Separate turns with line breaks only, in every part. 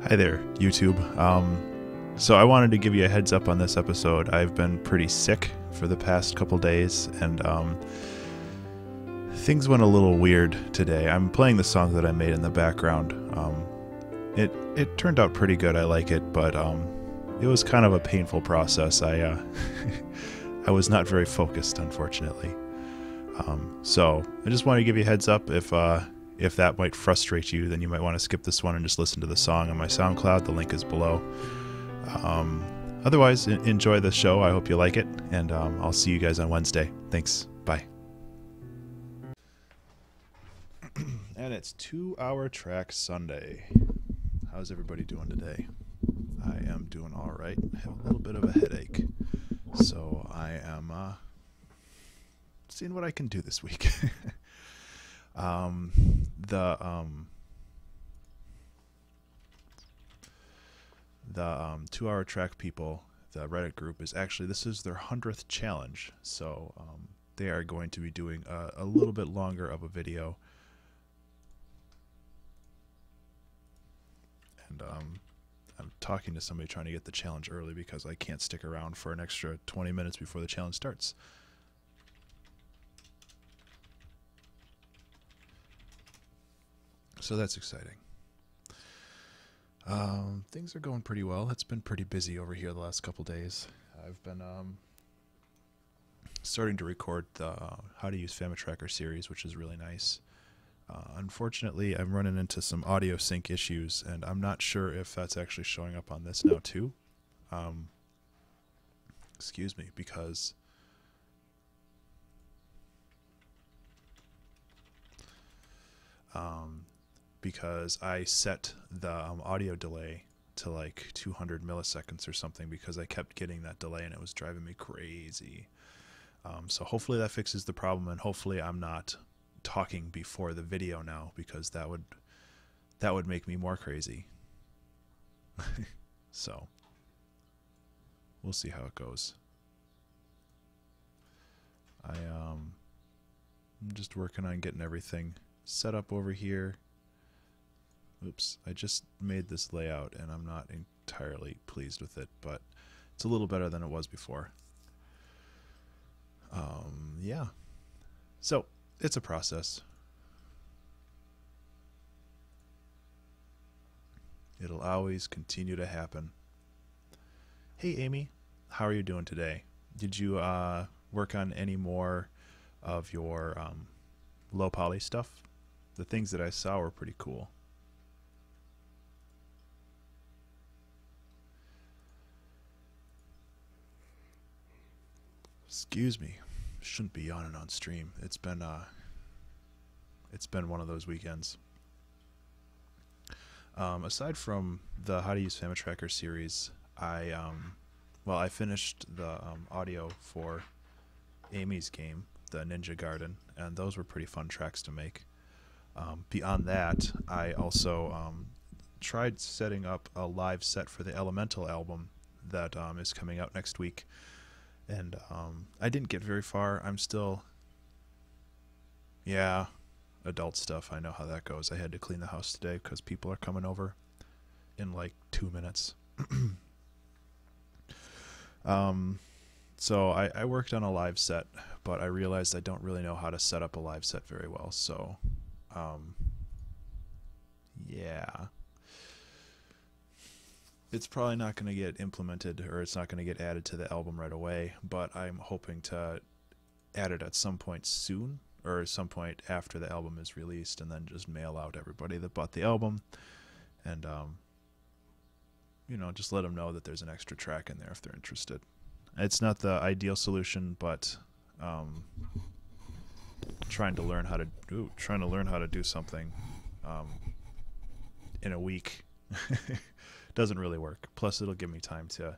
Hi there, YouTube. So I wanted to give you a heads up on this episode. I've been pretty sick for the past couple days, and things went a little weird today. I'm playing the song that I made in the background. It turned out pretty good. I like it, but it was kind of a painful process. I I was not very focused, unfortunately. So I just want to give you a heads up. If that might frustrate you, then you might want to skip this one and just listen to the song on my SoundCloud. The link is below. Otherwise, enjoy the show. I hope you like it, and I'll see you guys on Wednesday. Thanks. Bye. And it's 2-hour track Sunday. How's everybody doing today? I am doing all right. I have a little bit of a headache, so I am seeing what I can do this week. The 2-hour track people, the Reddit group, is actually, this is their 100th challenge, so they are going to be doing a little bit longer of a video, and I'm talking to somebody trying to get the challenge early because I can't stick around for an extra 20 minutes before the challenge starts. So that's exciting. Things are going pretty well. It's been pretty busy over here the last couple days. I've been starting to record the How to Use FamiTracker series, which is really nice. Unfortunately, I'm running into some audio sync issues, and I'm not sure if that's actually showing up on this now too. Excuse me, because I set the audio delay to like 200 milliseconds or something, because I kept getting that delay and it was driving me crazy. So hopefully that fixes the problem, and hopefully I'm not talking before the video now, because that would make me more crazy. So we'll see how it goes. I'm just working on getting everything set up over here. Oops, I just made this layout and I'm not entirely pleased with it, but it's a little better than it was before. Yeah. So, it's a process. It'll always continue to happen. Hey Amy, how are you doing today? Did you work on any more of your low poly stuff? The things that I saw were pretty cool. Excuse me, shouldn't be yawning on stream. It's been one of those weekends. Aside from the How to Use FamiTracker series, I finished the audio for Amy's game, the Ninja Garden, and those were pretty fun tracks to make. Beyond that, I also tried setting up a live set for the Elemental album that is coming out next week. And I didn't get very far. I'm still, yeah, adult stuff. I know how that goes. I had to clean the house today because people are coming over in like 2 minutes. So I worked on a live set, but I realized I don't really know how to set up a live set very well. So, yeah. It's probably not going to get implemented, or it's not going to get added to the album right away, but I'm hoping to add it at some point soon, or some point after the album is released, and then just mail out everybody that bought the album, and you know, just let them know that there's an extra track in there if they're interested. It's not the ideal solution, but trying to learn how to do something in a week doesn't really work. Plus, it'll give me time to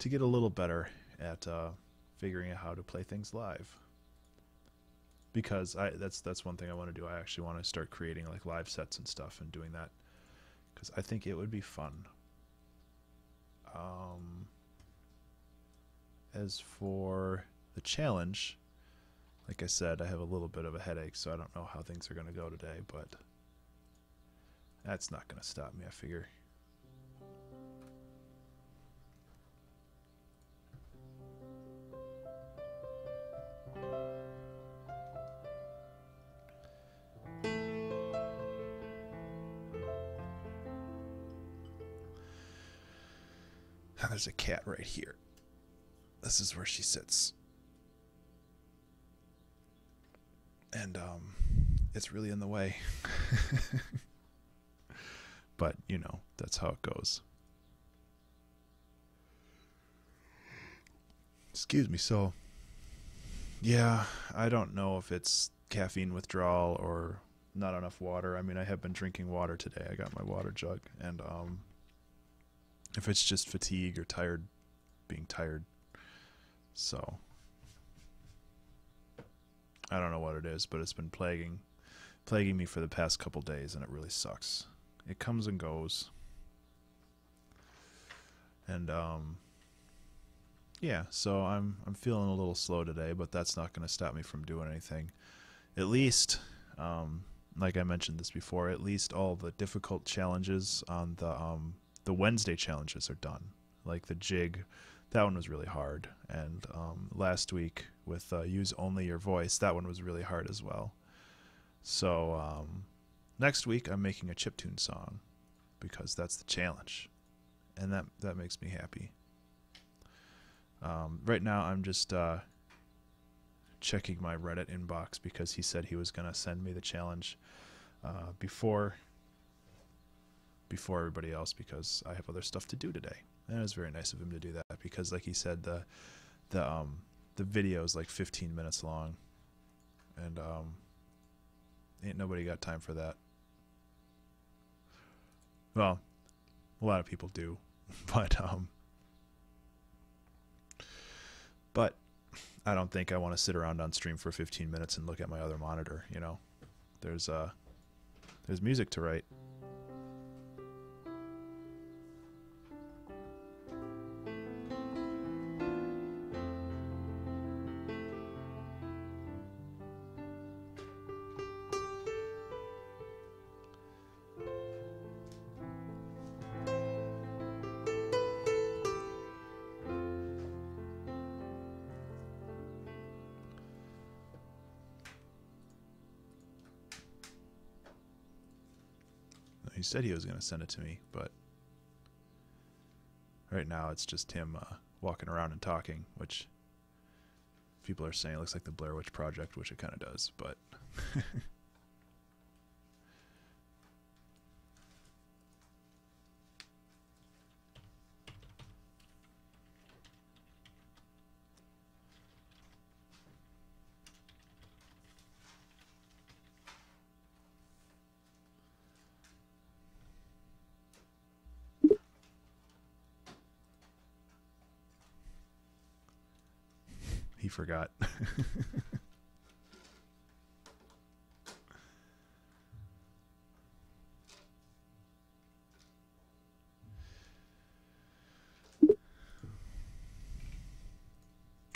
get a little better at figuring out how to play things live. Because that's one thing I want to do. I actually want to start creating like live sets and stuff and doing that, because I think it would be fun. As for the challenge, like I said, I have a little bit of a headache, so I don't know how things are going to go today, but that's not going to stop me, I figure. There's a cat right here. This is where she sits. And it's really in the way. But, you know, that's how it goes. Excuse me. So, yeah, I don't know if it's caffeine withdrawal or not enough water. I mean, I have been drinking water today. I got my water jug. And if it's just fatigue or being tired. So, I don't know what it is, but it's been plaguing me for the past couple days, and it really sucks. It comes and goes. And yeah, so I'm feeling a little slow today, but that's not going to stop me from doing anything. At least, like I mentioned this before, at least all the difficult challenges on the Wednesday challenges are done. Like the jig, that one was really hard. And last week with Use Only Your Voice, that one was really hard as well. So next week I'm making a chiptune song because that's the challenge. And that makes me happy. Right now I'm just checking my Reddit inbox because he said he was going to send me the challenge before everybody else because I have other stuff to do today. And it was very nice of him to do that because, like he said, the video is like 15 minutes long, and ain't nobody got time for that. Well, a lot of people do, but I don't think I want to sit around on stream for 15 minutes and look at my other monitor. You know, there's music to write. He said he was going to send it to me, but right now it's just him walking around and talking, which people are saying looks like the Blair Witch Project, which it kind of does, but he forgot.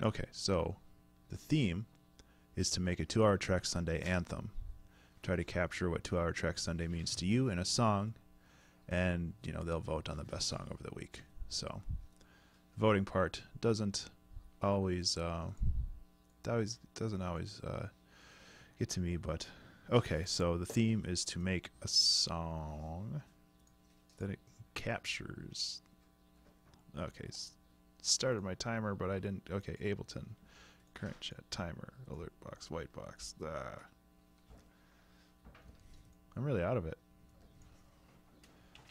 Okay, so the theme is to make a 2-hour Track Sunday anthem. Try to capture what 2-hour Track Sunday means to you in a song, and you know they'll vote on the best song of the week. So, the voting part doesn't always get to me, but okay. So the theme is to make a song that it captures. Okay. Started my timer, but I didn't. Okay, Ableton, current chat, timer, alert box, white box. I'm really out of it.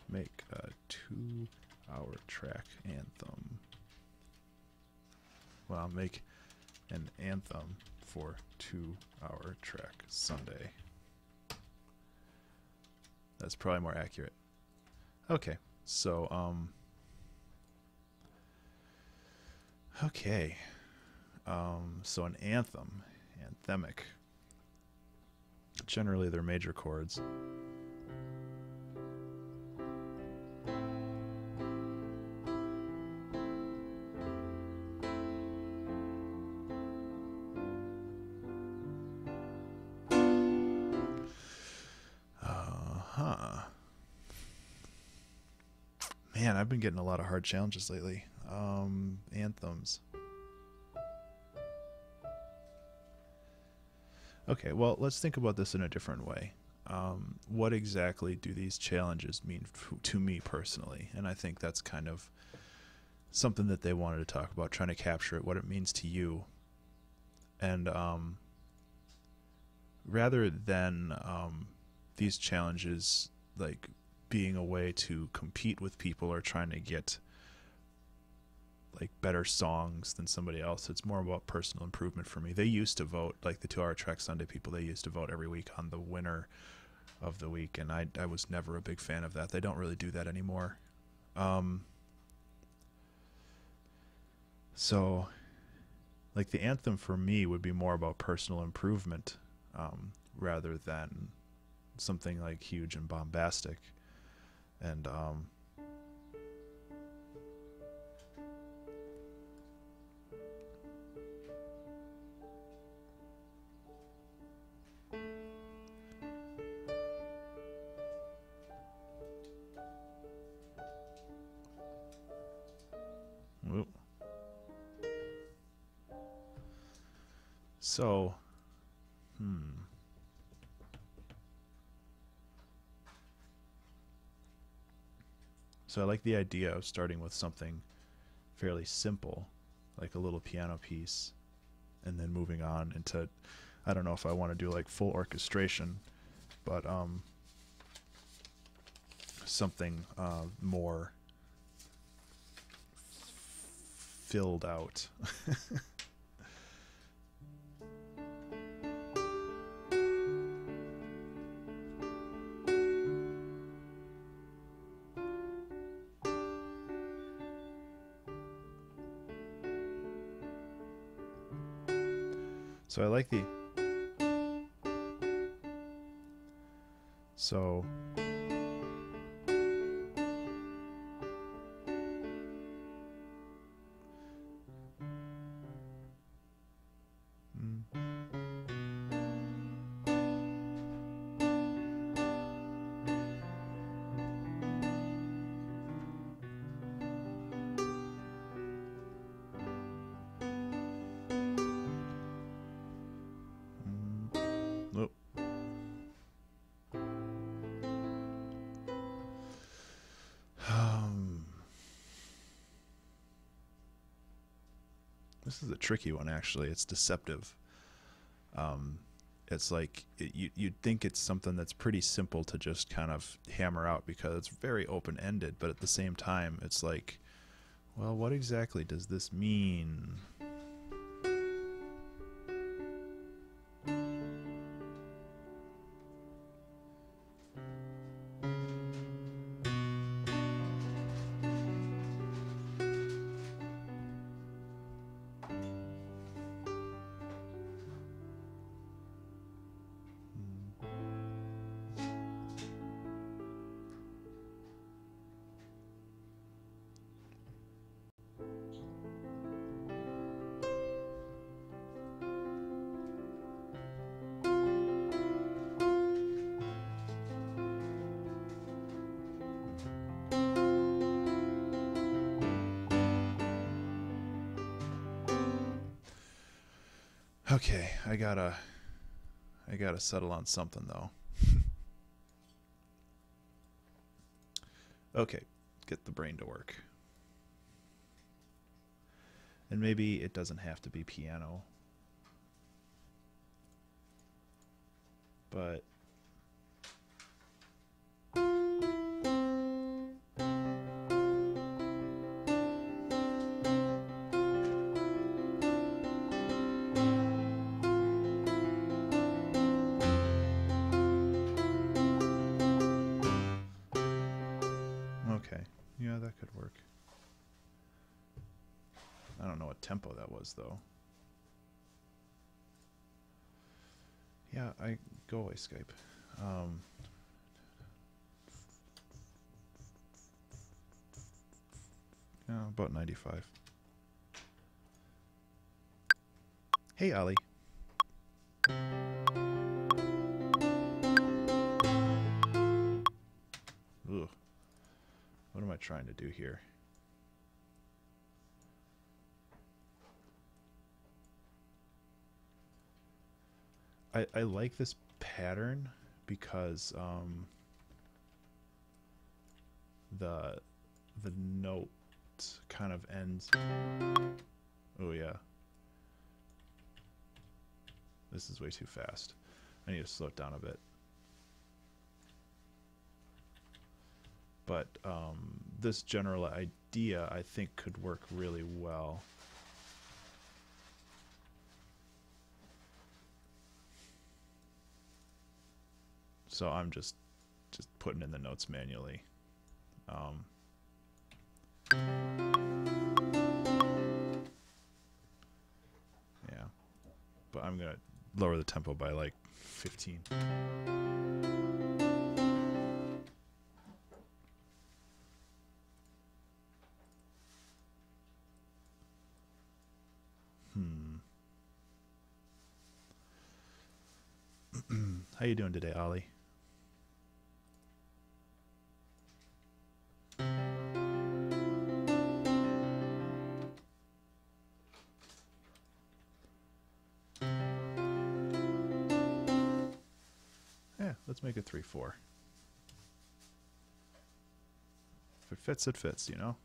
Make a 2-hour track anthem. Well, make an anthem for 2-hour Track Sunday. That's probably more accurate. Okay, so okay. So an anthem, anthemic. Generally, they're major chords. Man, I've been getting a lot of hard challenges lately. Anthems. Okay, well, let's think about this in a different way. What exactly do these challenges mean to me personally? And I think that's kind of something that they wanted to talk about, trying to capture it, what it means to you. And rather than these challenges like being a way to compete with people or trying to get like better songs than somebody else, it's more about personal improvement for me. They used to vote, like the 2 Hour Trek Sunday people, they used to vote every week on the winner of the week, and I was never a big fan of that. They don't really do that anymore. So like the anthem for me would be more about personal improvement, rather than something like huge and bombastic. And whoop. So so I like the idea of starting with something fairly simple, like a little piano piece, and then moving on into, I don't know if I want to do like full orchestration, but something more filled out. So I like the so nope. This is a tricky one, actually. It's deceptive. It's like you'd think it's something that's pretty simple to just kind of hammer out because it's very open-ended, but at the same time, it's like, well, what exactly does this mean? Okay, I gotta settle on something though. Okay, get the brain to work. And maybe it doesn't have to be piano, but okay, yeah, that could work. I don't know what tempo that was though. Yeah, go away, Skype. Yeah, about 95. Hey, Ollie. Ugh. What am I trying to do here? I like this pattern because the note kind of ends. Oh yeah. This is way too fast. I need to slow it down a bit. But this general idea, I think, could work really well. So I'm just putting in the notes manually. Yeah, but I'm gonna lower the tempo by like 15. How you doing today, Ollie? Yeah, let's make it 3/4. If it fits, it fits, you know?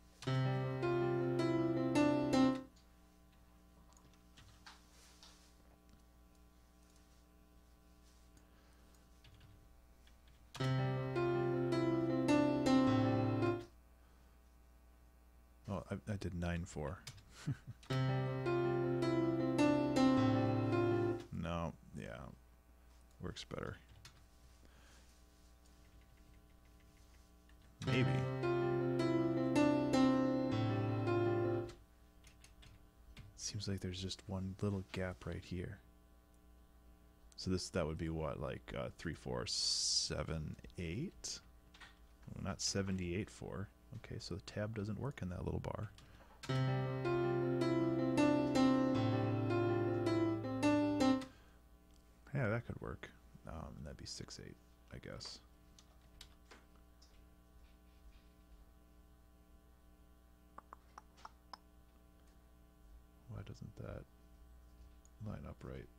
Oh, I did 9/4. No, yeah, works better. Maybe. Seems like there's just one little gap right here. So that would be what, like 3/4, 7, 8? Well, not 78/4. Okay, so the tab doesn't work in that little bar. Yeah, that could work. That'd be 6/8, I guess. Why doesn't that line up right?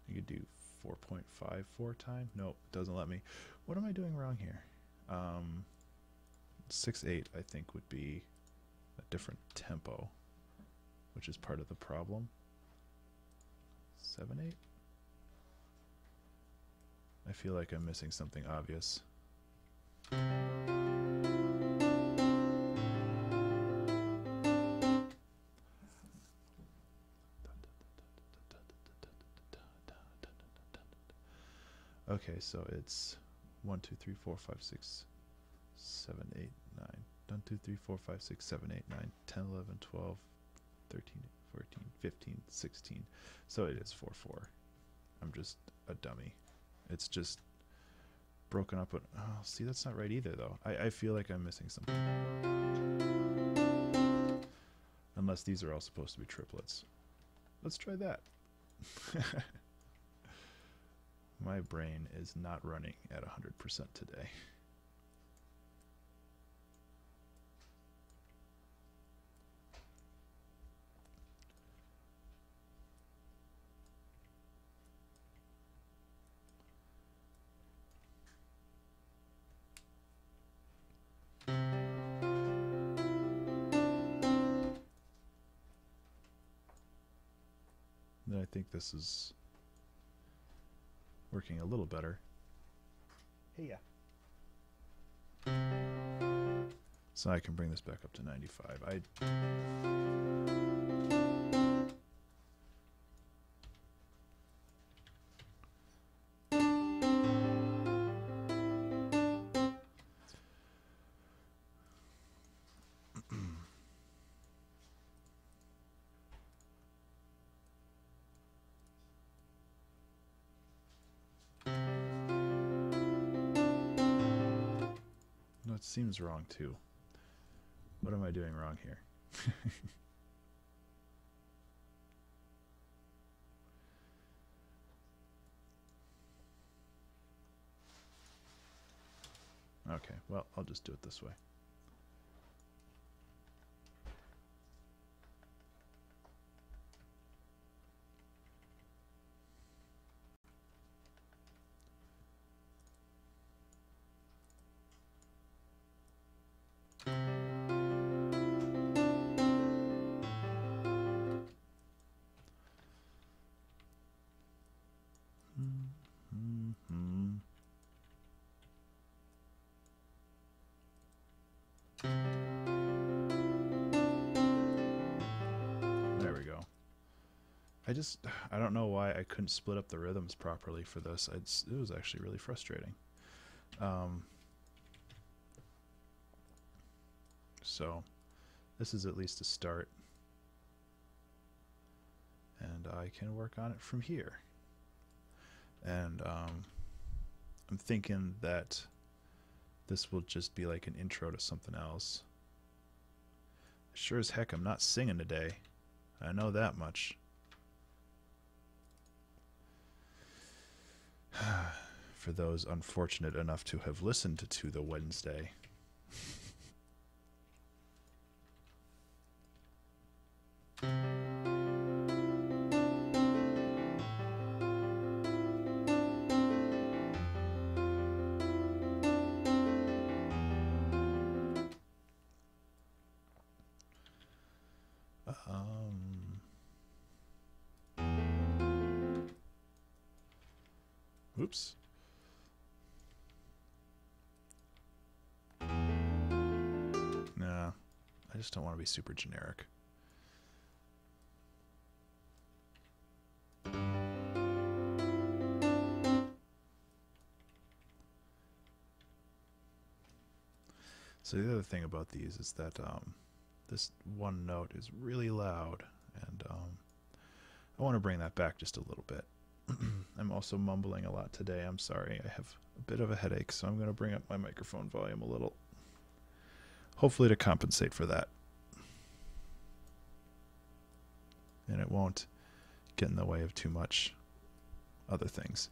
You could do 4.54 time. Nope, it doesn't let me. What am I doing wrong here? 6/8, I think, would be a different tempo, which is part of the problem. 7/8. I feel like I'm missing something obvious. Okay, so it's 1, 2, 3, 4, 5, 6, 7, 8, 9. 1, 2, 3, 4, 5, 6, 7, 8, 9, 10, 11, 12, 13, 14, 15, 16. So it is 4/4. I'm just a dummy. It's just broken up. But oh, see, that's not right either, though. I feel like I'm missing something. Unless these are all supposed to be triplets. Let's try that. My brain is not running at 100% today. Then I think this is working a little better. Hey, yeah. So I can bring this back up to 95. No, it seems wrong too. What am I doing wrong here? Okay, well, I'll just do it this way. There we go. I don't know why I couldn't split up the rhythms properly for this. It was actually really frustrating. So this is at least a start. And I can work on it from here. And I'm thinking that this will just be like an intro to something else. Sure as heck I'm not singing today. I know that much. For those unfortunate enough to have listened to the Wednesday. Oops. Nah, I just don't want to be super generic. So the other thing about these is that this one note is really loud, and I want to bring that back just a little bit. I'm also mumbling a lot today. I'm sorry. I have a bit of a headache, so I'm going to bring up my microphone volume a little. Hopefully to compensate for that. And it won't get in the way of too much other things.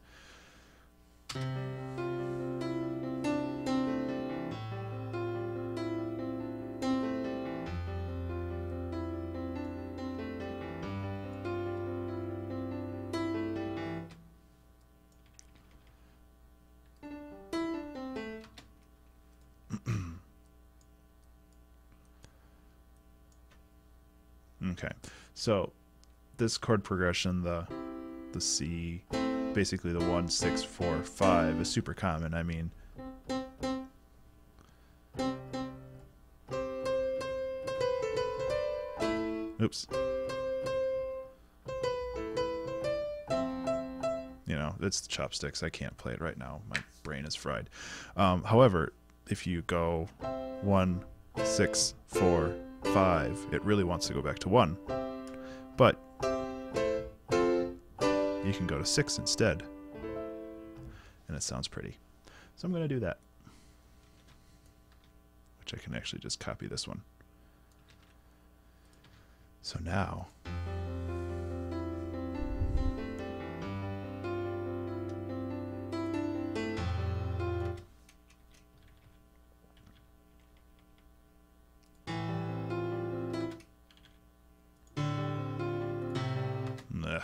Okay, so this chord progression, the C, basically the 1, 6, 4, 5 is super common. I mean, oops. You know, it's the chopsticks. I can't play it right now. My brain is fried. However, if you go 1, 6, 4, 5, it really wants to go back to 1. But you can go to 6 instead. And it sounds pretty. So I'm going to do that. Which I can actually just copy this one. So now... Ugh.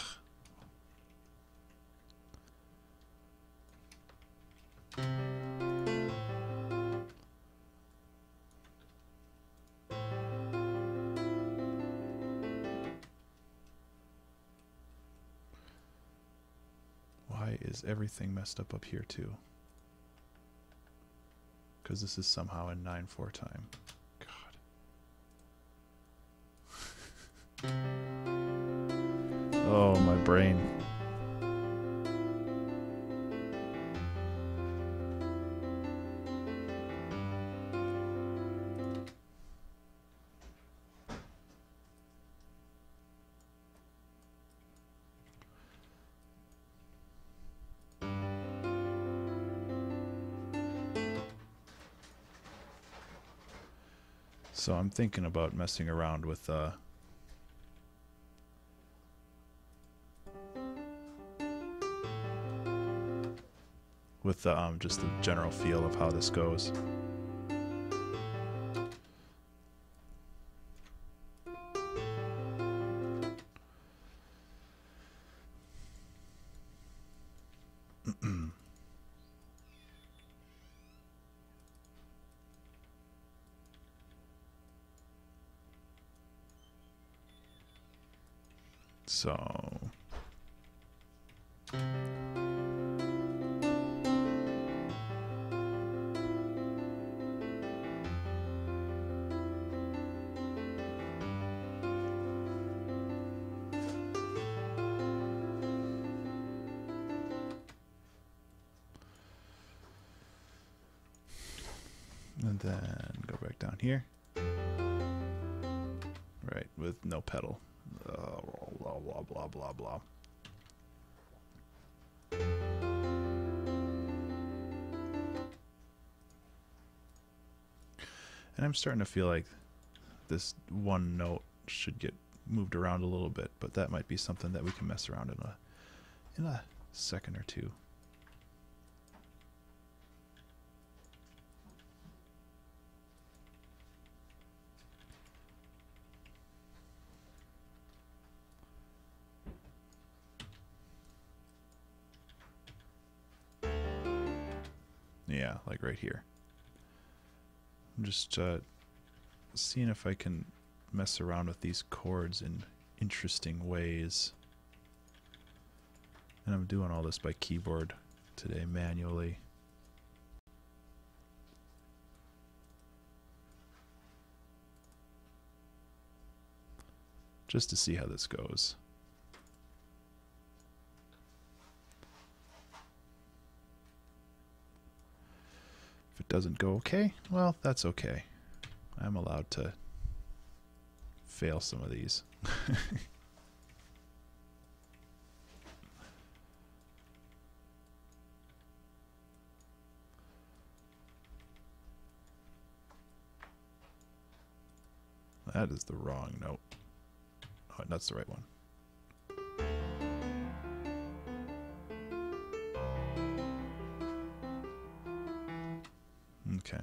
Why is everything messed up here too? Because this is somehow in 9/4 time. God. Oh, my brain. So I'm thinking about messing around with just the general feel of how this goes. So And then go back down here. Right, with no pedal. Blah, blah, blah, blah, blah. And I'm starting to feel like this one note should get moved around a little bit, but that might be something that we can mess around in a second or two. Yeah, like right here. I'm just seeing if I can mess around with these chords in interesting ways. And I'm doing all this by keyboard today manually. Just to see how this goes. If it doesn't go okay, well, that's okay. I'm allowed to fail some of these. That is the wrong note. Oh, that's the right one. Okay.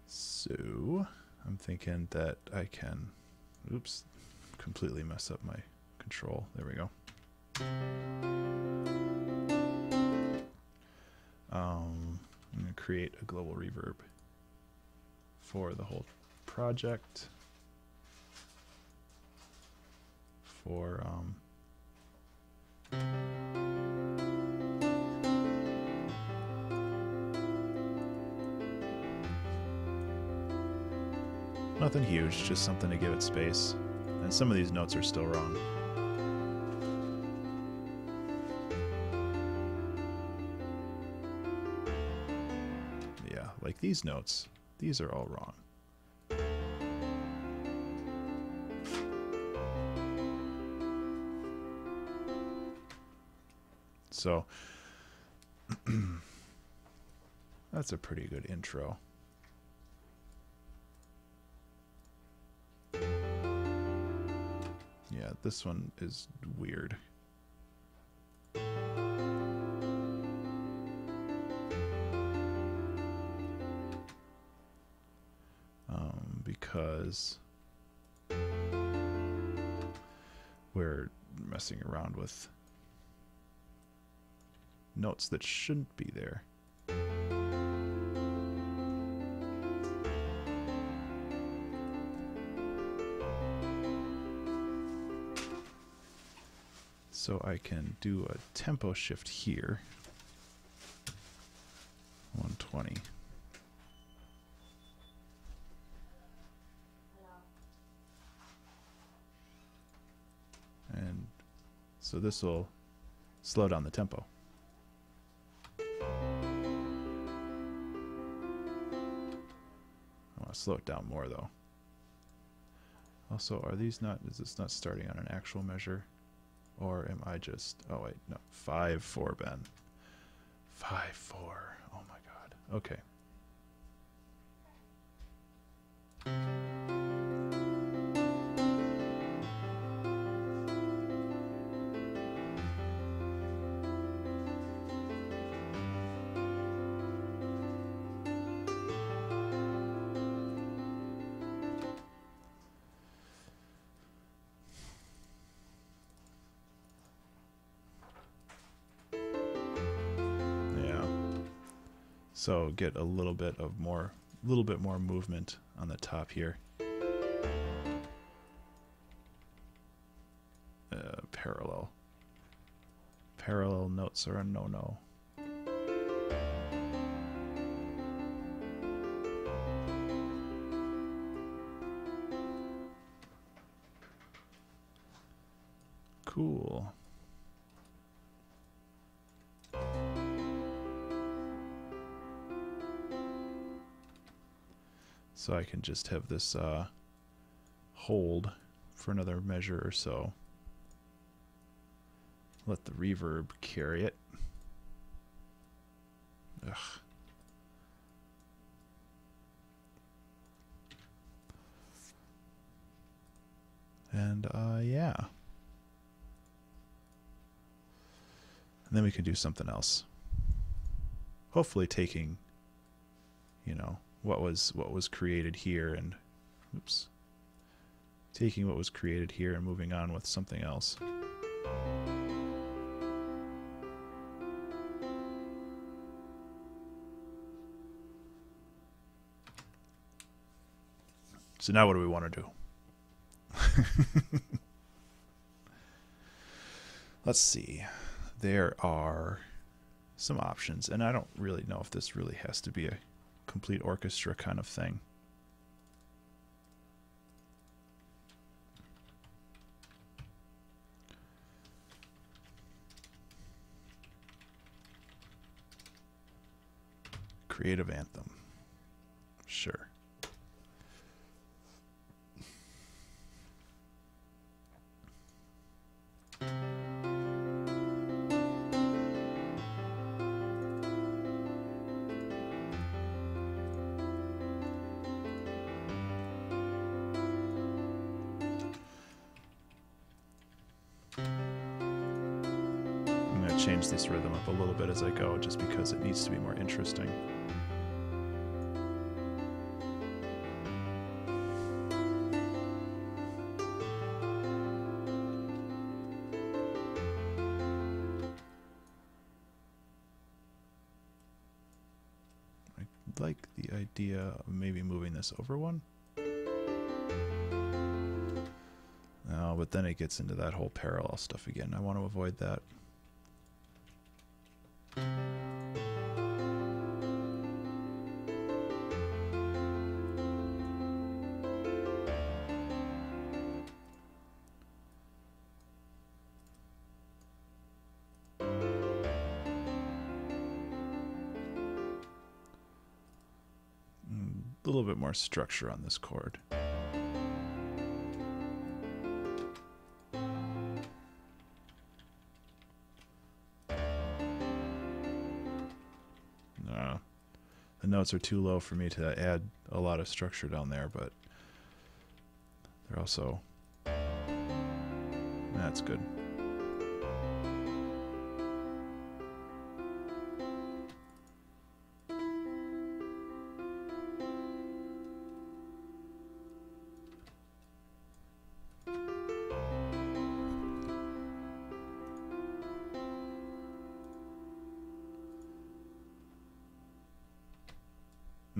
So I'm thinking that I can, oops, completely mess up my control. There we go. I'm going to create a global reverb for the whole project. For nothing huge, just something to give it space. And some of these notes are still wrong. Yeah, like these notes, these are all wrong. So that's a pretty good intro. Yeah, this one is weird. Because we're messing around with notes that shouldn't be there. So I can do a tempo shift here. 120. And so this will slow down the tempo. I want to slow it down more though. Also, are these not, is this not starting on an actual measure? Or am I just, oh wait, no, 5/4 Ben. 5/4, oh my god, okay. So get a little bit more movement on the top here. Parallel notes are a no-no. Cool. So I can just have this hold for another measure or so. Let the reverb carry it. Ugh. And yeah. And then we can do something else. Hopefully taking, you know, what was created here and oops. Taking what was created here and moving on with something else. So now what do we want to do? Let's see. There are some options, and I don't really know if this really has to be a complete orchestra kind of thing. Creative Anthem. Sure. I'm going to change this rhythm up a little bit as I go, just because it needs to be more interesting. I like the idea of maybe moving this over one. No, but then it gets into that whole parallel stuff again. I want to avoid that. A little bit more structure on this chord. No, the notes are too low for me to add a lot of structure down there, but they're also, that's good.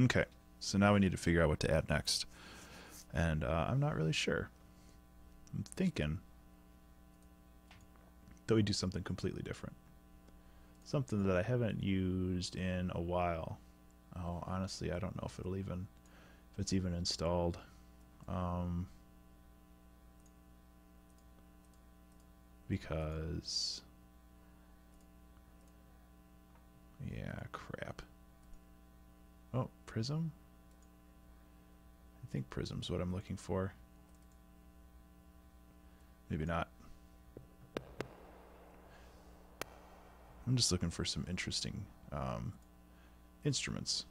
Okay, so now we need to figure out what to add next. And I'm not really sure. I'm thinking that we do something completely different. Something that I haven't used in a while. Oh, honestly, I don't know if it'll even, if it's even installed. Because, yeah, crap. Oh, Prism? I think Prism's what I'm looking for. Maybe not. I'm just looking for some interesting instruments.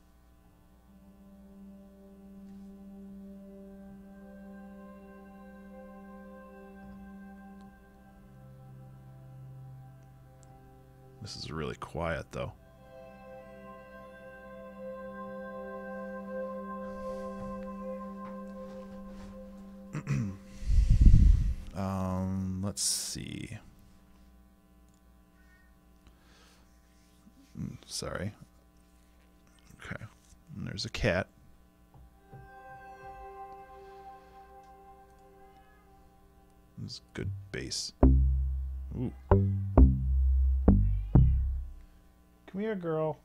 This is really quiet, though. Let's see. Sorry. Okay. And there's a cat. This is good bass. Ooh. Come here, girl.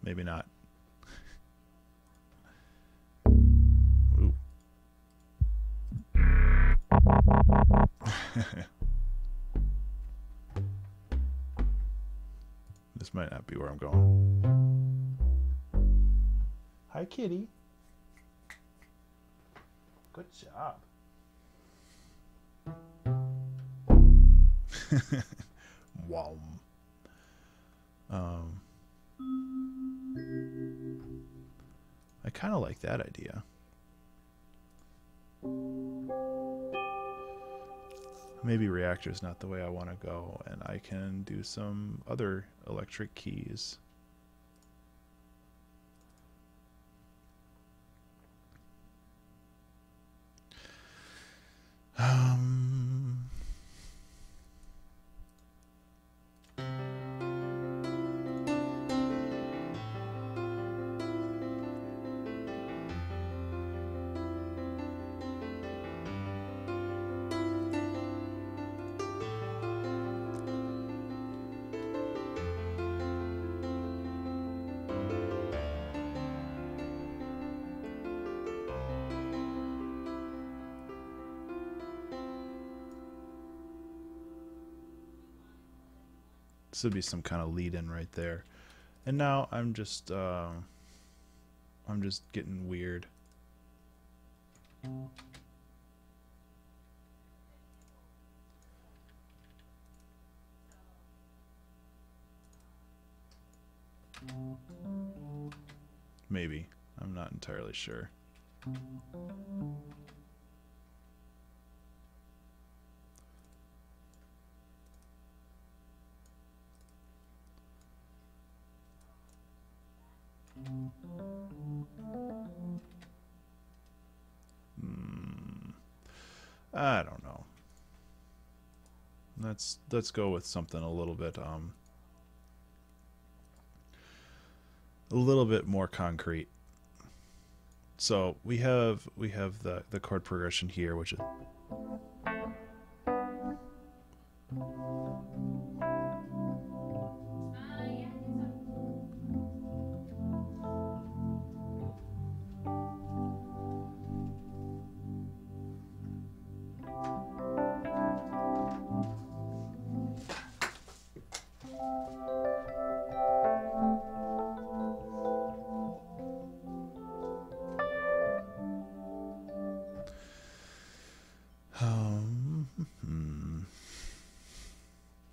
Maybe not. Ooh. This might not be where I'm going. Hi, kitty. Good job. Wow. I kind of like that idea. Maybe reactor's not the way I want to go, and I can do some other electric keys. This would be some kind of lead-in right there. And now I'm just getting weird. Maybe. I'm not entirely sure. I don't know. Let's go with something a little bit more concrete. So we have the chord progression here, which is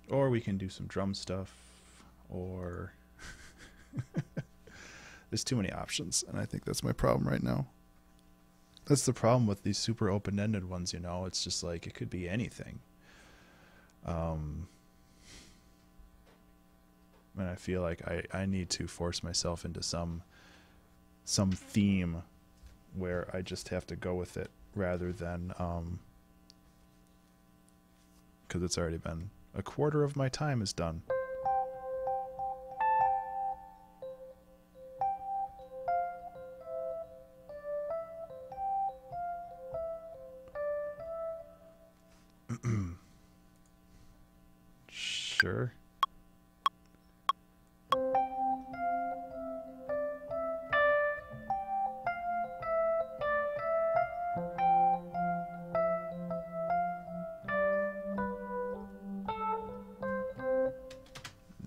or we can do some drum stuff, or there's too many options, and I think that's my problem right now. That's the problem with these super open-ended ones, you know. It's just like it could be anything. And I feel like I need to force myself into some theme where I just have to go with it, rather than because it's already been a quarter of my time is done. Sure.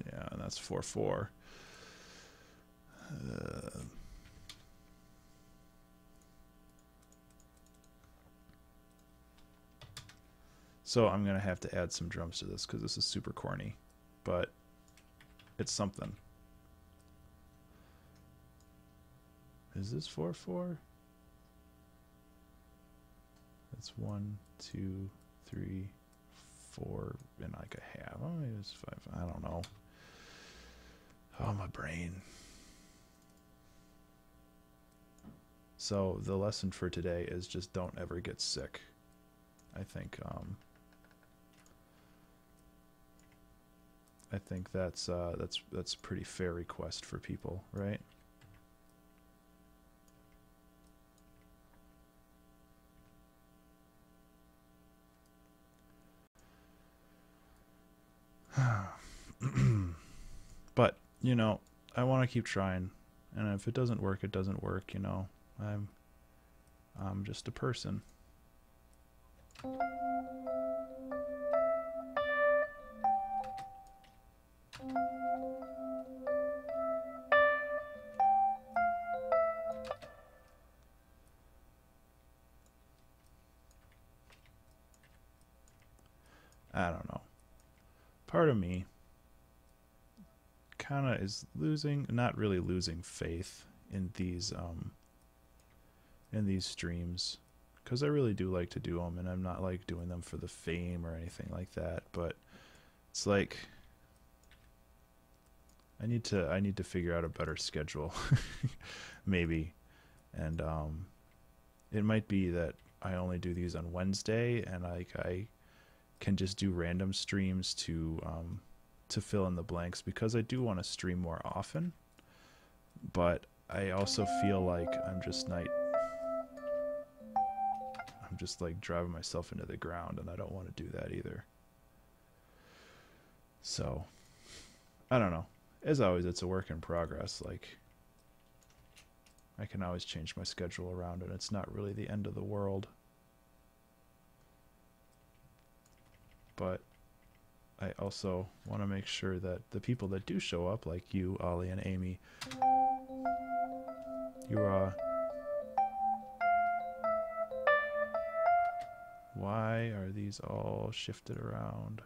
Yeah, and that's 4/4. So I'm going to have to add some drums to this because this is super corny, but it's something. Is this 4/4? That's 1, 2, 3, 4, and like a half. Oh, maybe it's 5. I don't know. Oh, my brain. So the lesson for today is just don't ever get sick. I think that's a pretty fair request for people, right? But, you know, I want to keep trying, and if it doesn't work, it doesn't work, you know. I'm just a person. I don't know. Part of me kind of is not really losing faith in these streams, because I really do like to do them, and I'm not like doing them for the fame or anything like that. But it's like I need to figure out a better schedule, maybe, and it might be that I only do these on Wednesday, and I can just do random streams to fill in the blanks, because I do want to stream more often. But I also feel like I'm just like driving myself into the ground, and I don't want to do that either. So I don't know. As always, it's a work in progress. Like, I can always change my schedule around, and it's not really the end of the world. But I also want to make sure that the people that do show up, like you, Ollie, and Amy, why are these all shifted around?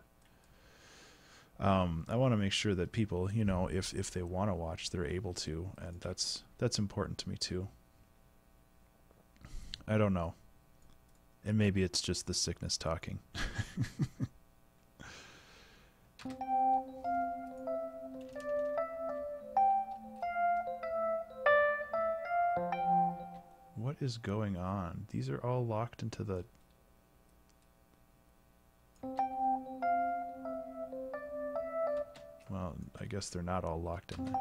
I want to make sure that people, if they want to watch, they're able to, and that's important to me too. I don't know. And maybe it's just the sickness talking. What is going on? These are all locked into the... Well, I guess they're not all locked in there.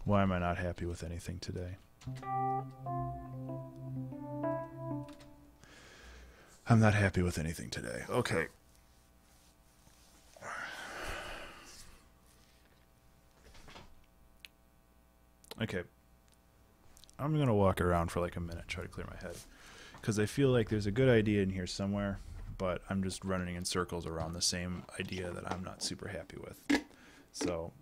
Why am I not happy with anything today? I'm not happy with anything today. Okay. Okay. I'm going to walk around for like a minute, try to clear my head. Because I feel like there's a good idea in here somewhere, but I'm just running in circles around the same idea that I'm not super happy with. So...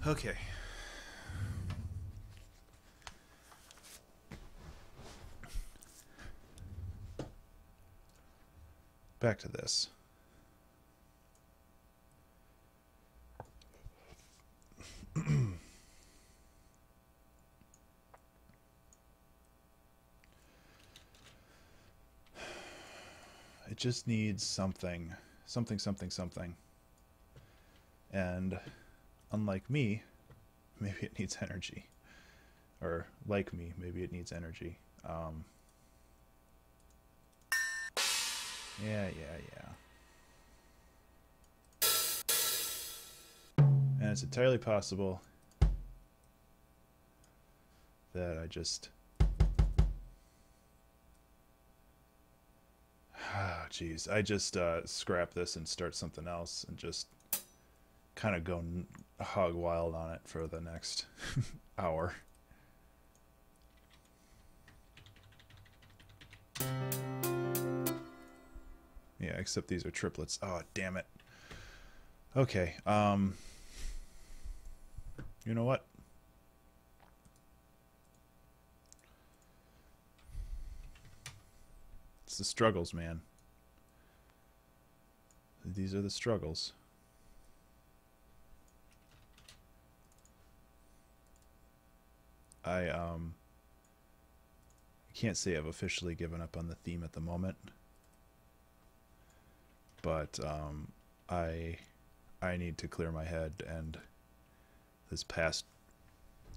Okay. Back to this. It just needs something. And unlike me, maybe it needs energy. Or like me, maybe it needs energy. Yeah. And it's entirely possible that I just... Geez, I just scrap this and start something else and just kind of go hog wild on it for the next hour. Yeah, except these are triplets. Oh, damn it. Okay, you know what? It's the struggles, man. These are the struggles. I can't say I've officially given up on the theme at the moment, but I need to clear my head, and this past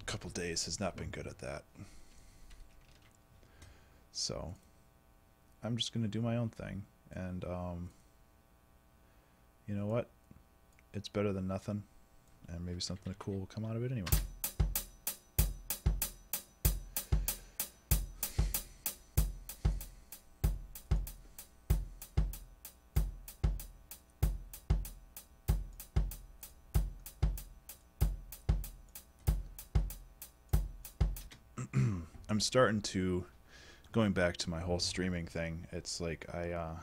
couple days has not been good at that. So I'm just going to do my own thing. And you know what? It's better than nothing. And maybe something cool will come out of it anyway. I'm starting to, going back to my whole streaming thing, it's like I'm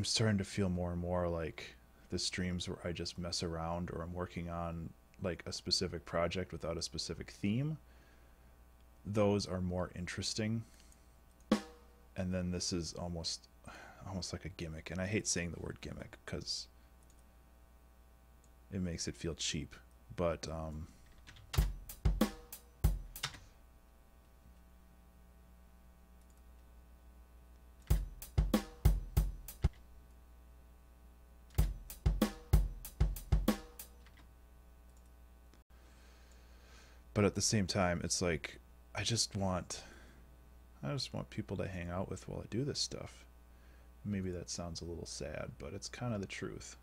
starting to feel more and more like the streams where I just mess around or I'm working on like a specific project without a specific theme. Those are more interesting. And then this is almost like a gimmick. And I hate saying the word gimmick because it makes it feel cheap. But at the same time, it's like I just want people to hang out with while I do this stuff. Maybe that sounds a little sad, but it's kind of the truth.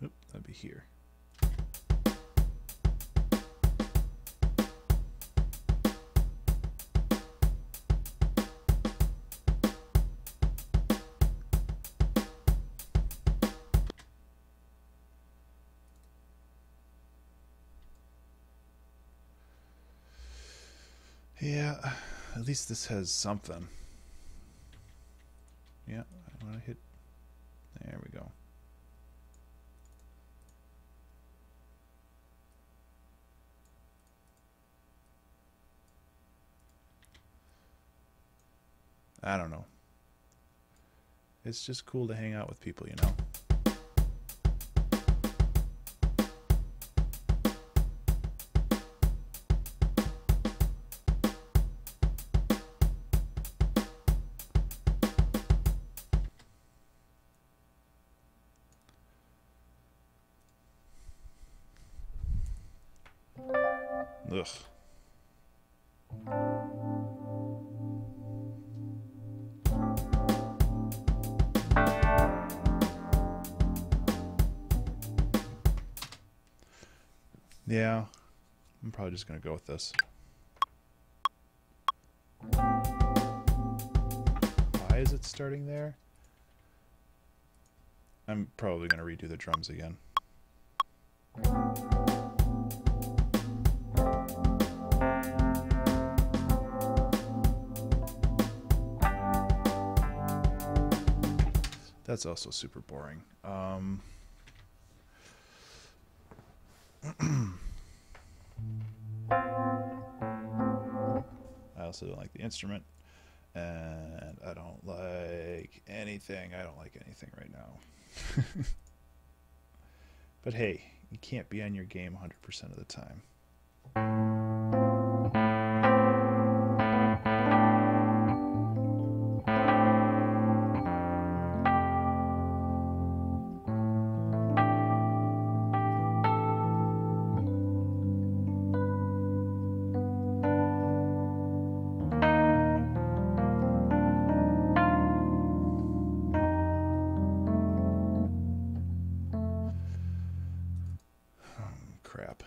Oop, that'd be here. Yeah, at least this has something. Yeah, I want to hit. There we go. I don't know. It's just cool to hang out with people, you know? Ugh. Yeah, I'm probably just going to go with this. Why is it starting there? I'm probably going to redo the drums again. That's also super boring. I also don't like the instrument, and I don't like anything. I don't like anything right now. But hey, you can't be on your game 100% of the time. Crap.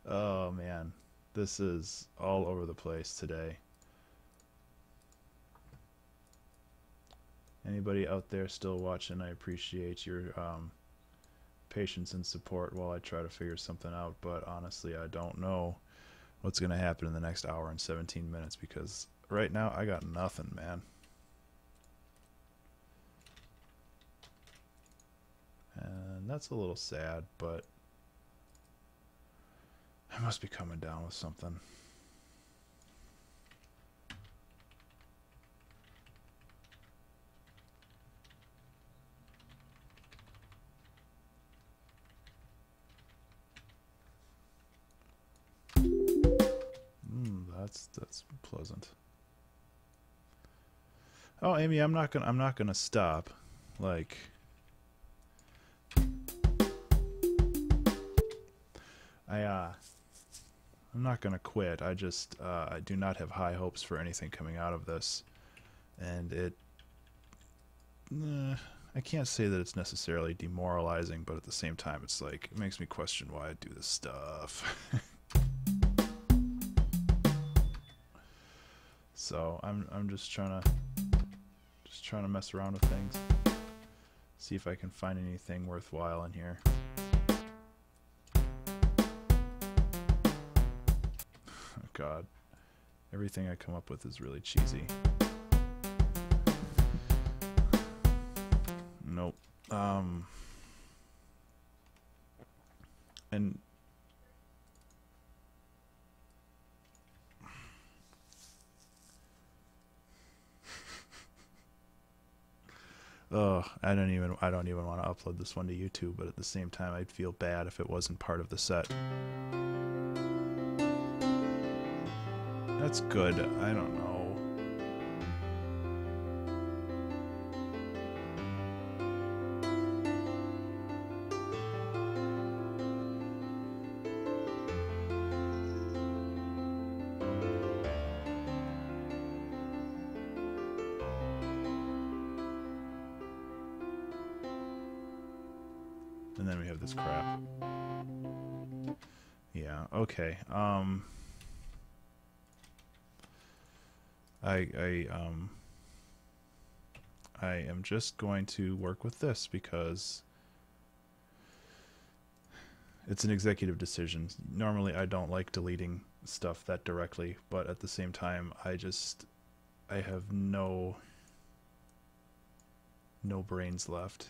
Oh man, this is all over the place today. Anybody out there still watching, I appreciate your patience and support while I try to figure something out, but honestly, I don't know what's going to happen in the next hour and 17 minutes because right now I got nothing, man. And that's a little sad, but I must be coming down with something. That's pleasant. Oh, Amy, I'm not gonna stop. Like, I'm not gonna quit. I do not have high hopes for anything coming out of this, and I can't say that it's necessarily demoralizing, but at the same time, it's like it makes me question why I do this stuff. So I'm just trying to mess around with things, see if I can find anything worthwhile in here. Oh God, everything I come up with is really cheesy. Nope. And oh, I don't even want to upload this one to YouTube, but at the same time I'd feel bad if it wasn't part of the set. That's good. I don't know. And then we have this crap. Yeah, okay. I am just going to work with this because it's an executive decision. Normally I don't like deleting stuff that directly, but at the same time I have no brains left.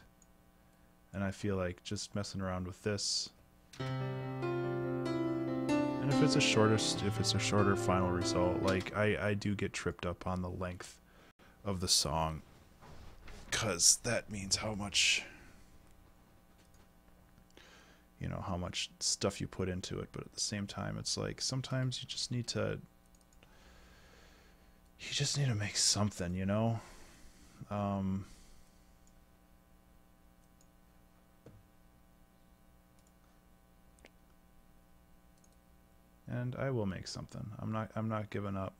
And I feel like just messing around with this, and if it's a shorter final result, like I do get tripped up on the length of the song, because that means how much stuff you put into it. But at the same time, it's like sometimes you just need to make something, you know. And I will make something. I'm not giving up.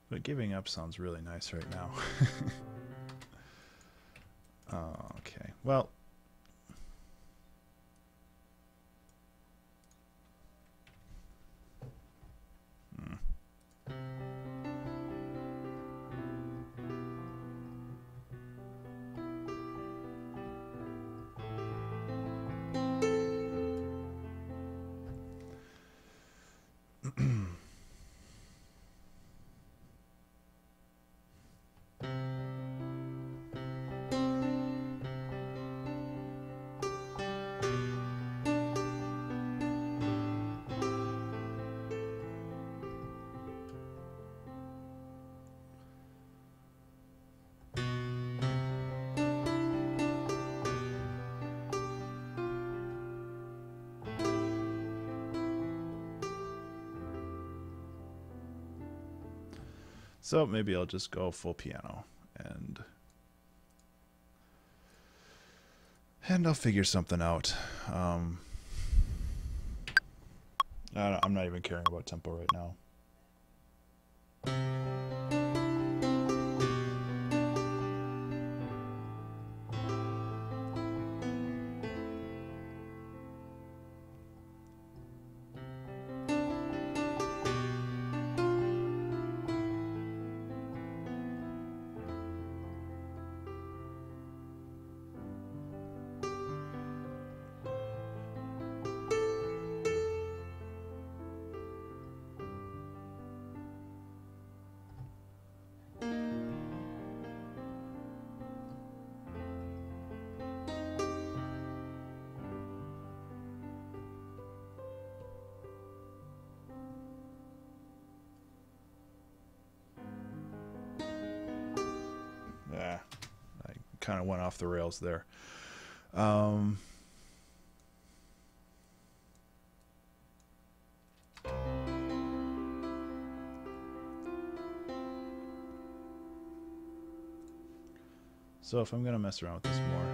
But giving up sounds really nice right now. Okay, well. So maybe I'll just go full piano and I'll figure something out. I'm not even caring about tempo right now. Yeah, I kind of went off the rails there. So if I'm going to mess around with this more,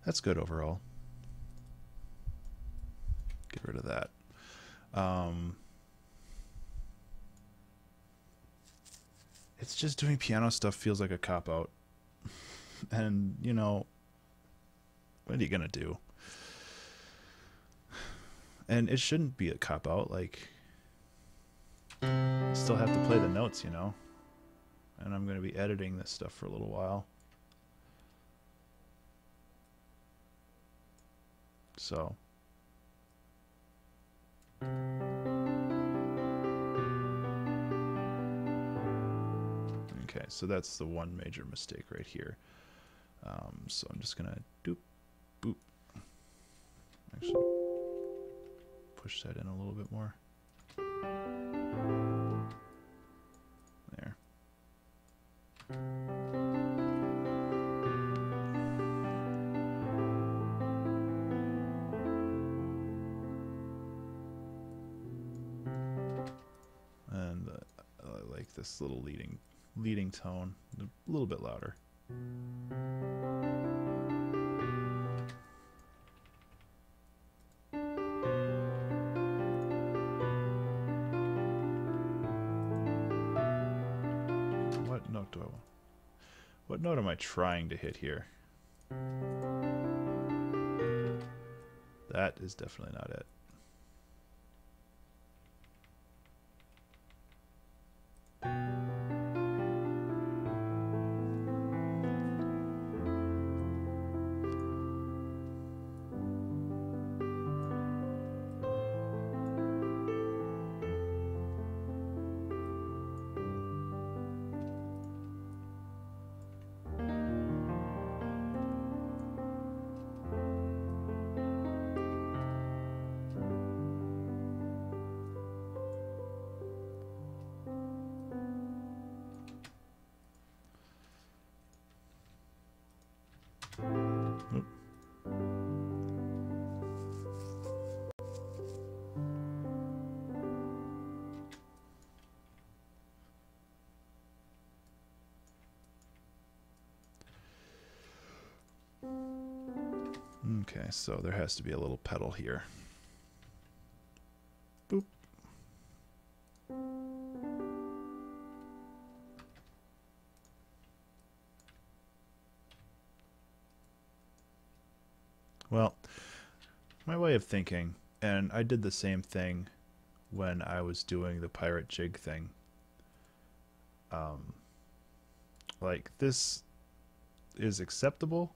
that's good overall. Get rid of that. It's just doing piano stuff feels like a cop-out. And, you know, what are you going to do? And it shouldn't be a cop-out. Like, I still have to play the notes, you know? And I'm going to be editing this stuff for a little while. So... okay, so that's the one major mistake right here. So I'm just gonna doop, boop. Actually, push that in a little bit more. There. And I like this little leading tone, a little bit louder. What note do I want? What note am I trying to hit here? That is definitely not it. Okay, so there has to be a little pedal here. Boop. Well, my way of thinking, and I did the same thing when I was doing the pirate jig thing. Like, this is acceptable,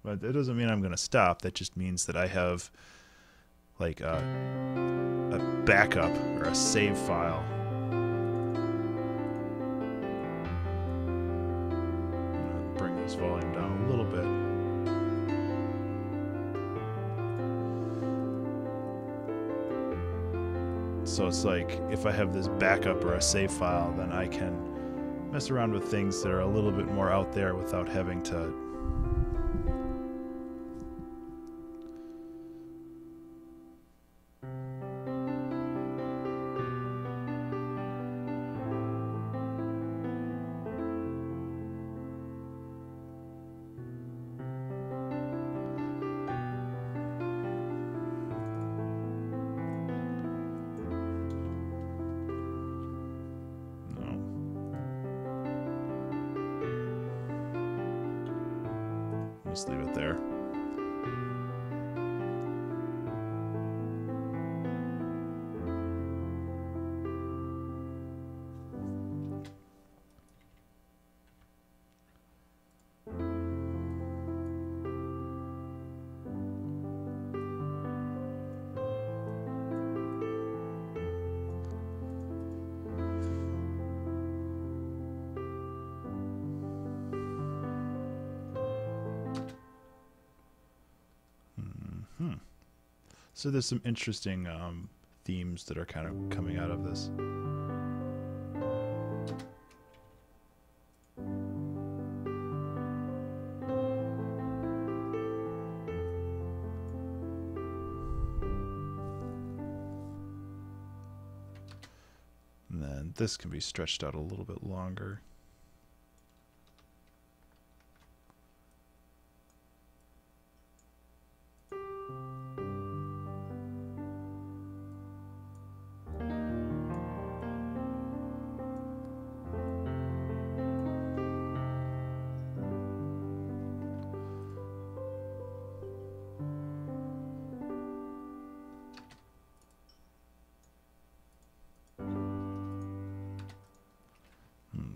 but it doesn't mean I'm going to stop. That just means that I have like a backup or a save file. Bring this volume down a little bit. So it's like if I have this backup or a save file, then I can mess around with things that are a little bit more out there without having to just leave it there. So there's some interesting themes that are kind of coming out of this. And then this can be stretched out a little bit longer.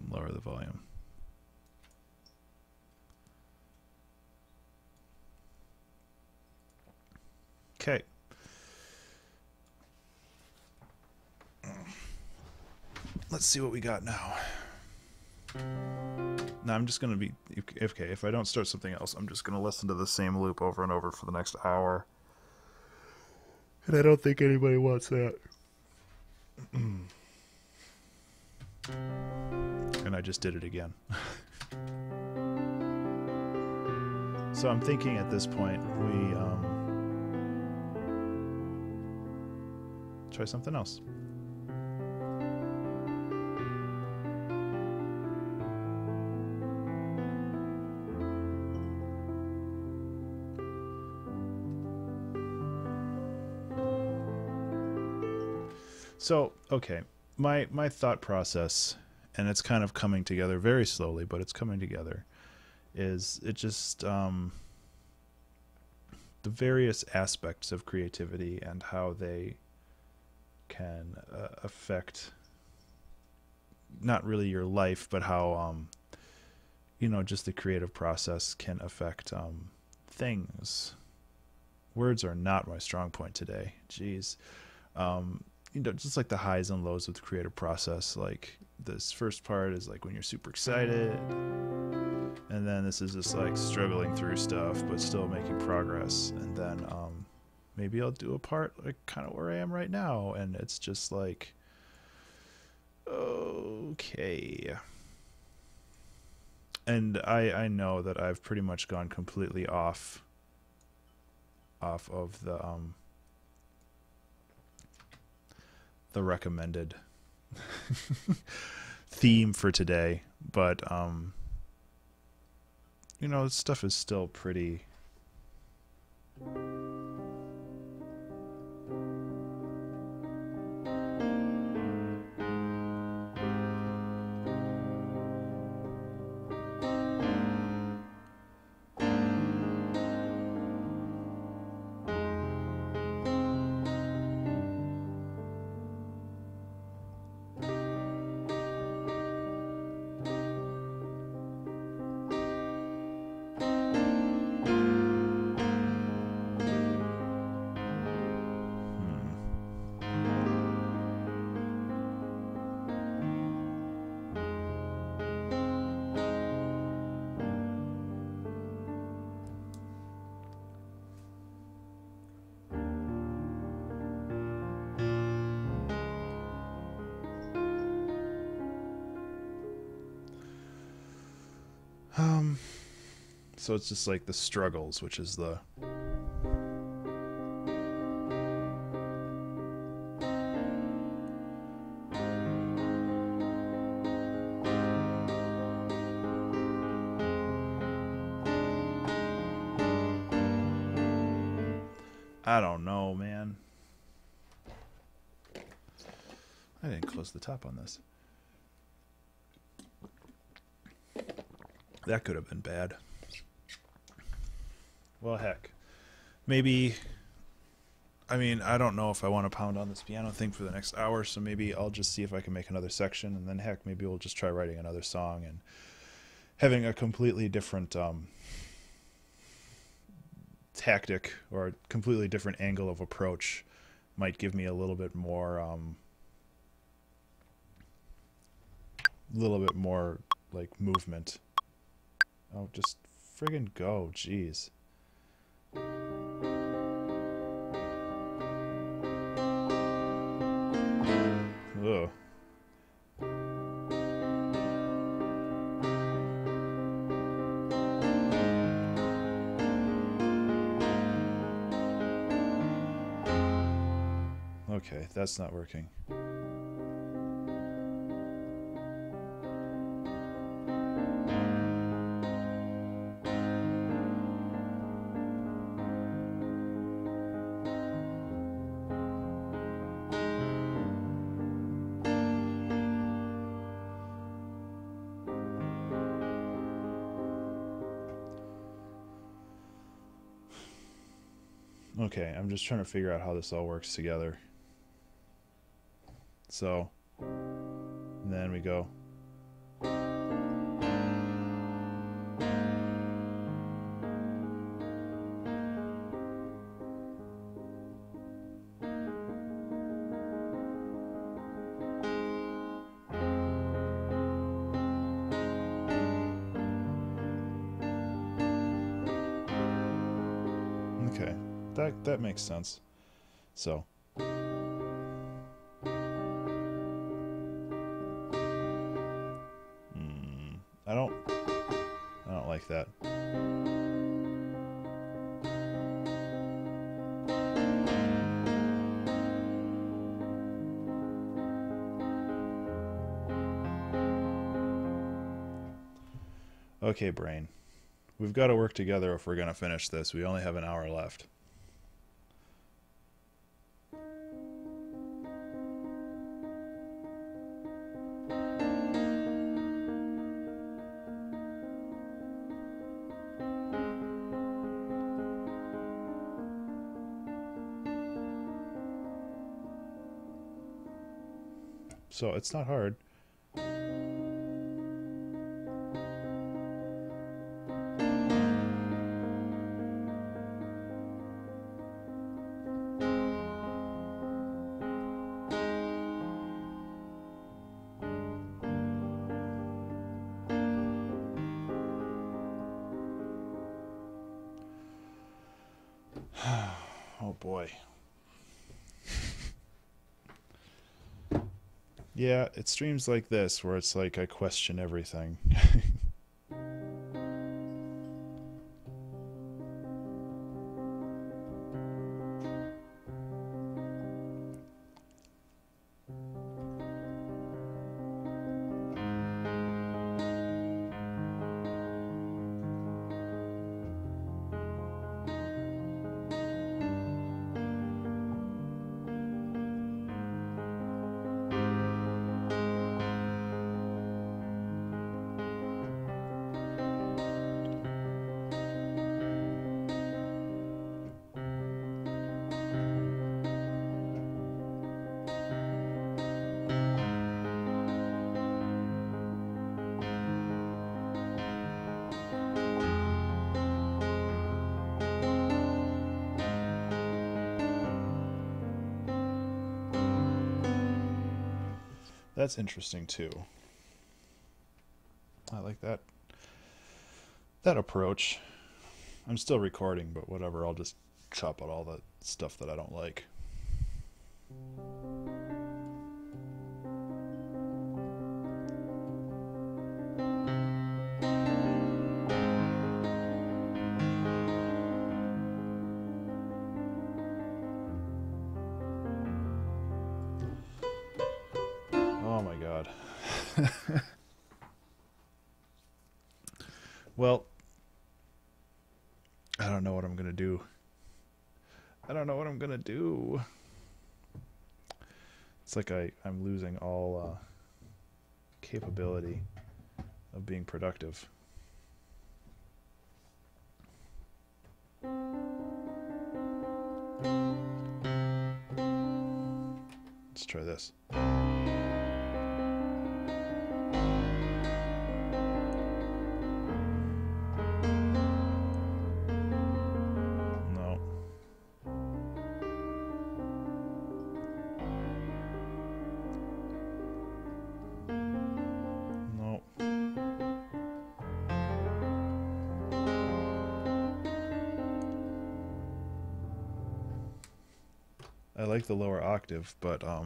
Lower the volume. Okay. Let's see what we got now. Now I'm just going to be... Okay, if I don't start something else, I'm just going to listen to the same loop over and over for the next hour. And I don't think anybody wants that. And I just did it again. So I'm thinking at this point we try something else. So, okay, my thought process, and it's kind of coming together very slowly, but it's coming together, is it just the various aspects of creativity and how they can affect not really your life, but how you know, just the creative process can affect things. Words are not my strong point today. Jeez. You know, just like the highs and lows of the creative process. Like this first part is like when you're super excited, and then this is just like struggling through stuff but still making progress, and then maybe I'll do a part like kind of where I am right now, and it's just like, okay. And I know that I've pretty much gone completely off of the recommended theme for today, but you know, this stuff is still pretty So it's just like the struggles, which is the I don't know, man. I didn't close the top on this. That could have been bad. Well, heck. Maybe... I mean, I don't know if I want to pound on this piano thing for the next hour, so maybe I'll just see if I can make another section, and then heck, maybe we'll just try writing another song and having a completely different tactic or a completely different angle of approach might give me a little bit more like movement. Oh, just friggin' go, jeez. Ugh. Okay, that's not working. Okay, I'm just trying to figure out how this all works together. So, and then we go. Okay, that makes sense. So. I don't like that. Okay, brain. We've got to work together if we're going to finish this. We only have an hour left. So it's not hard. Oh boy. Yeah, it streams like this, where it's like I question everything. That's interesting too. I like that approach. I'm still recording, but whatever, I'll just chop out all the stuff that I don't like. Well, I don't know what I'm gonna do. I don't know what I'm gonna do. It's like I'm losing all capability of being productive. Let's try this. No. No. I like the lower octave, but I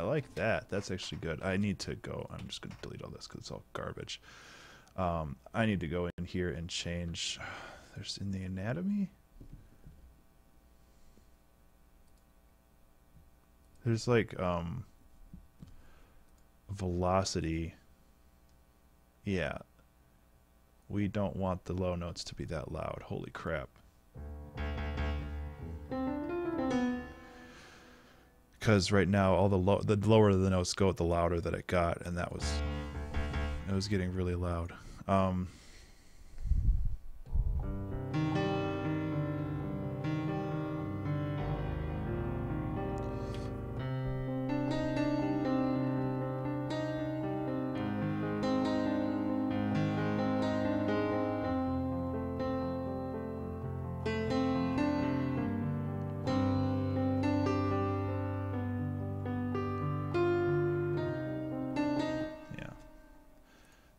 like that. That's actually good. I need to go. I'm just going to delete all this because it's all garbage. I need to go in here and change. There's in the anatomy. There's like velocity. Yeah. We don't want the low notes to be that loud. Holy crap. Because right now all the lower the notes go, the louder that it got, and it was getting really loud.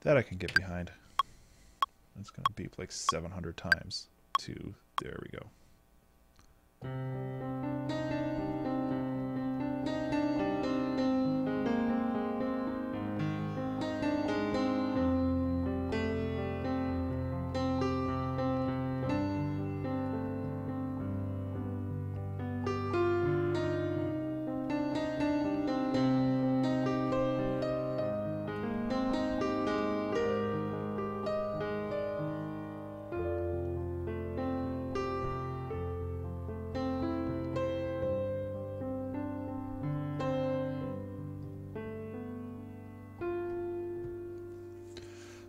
That I can get behind. It's going to beep like 700 times. There we go.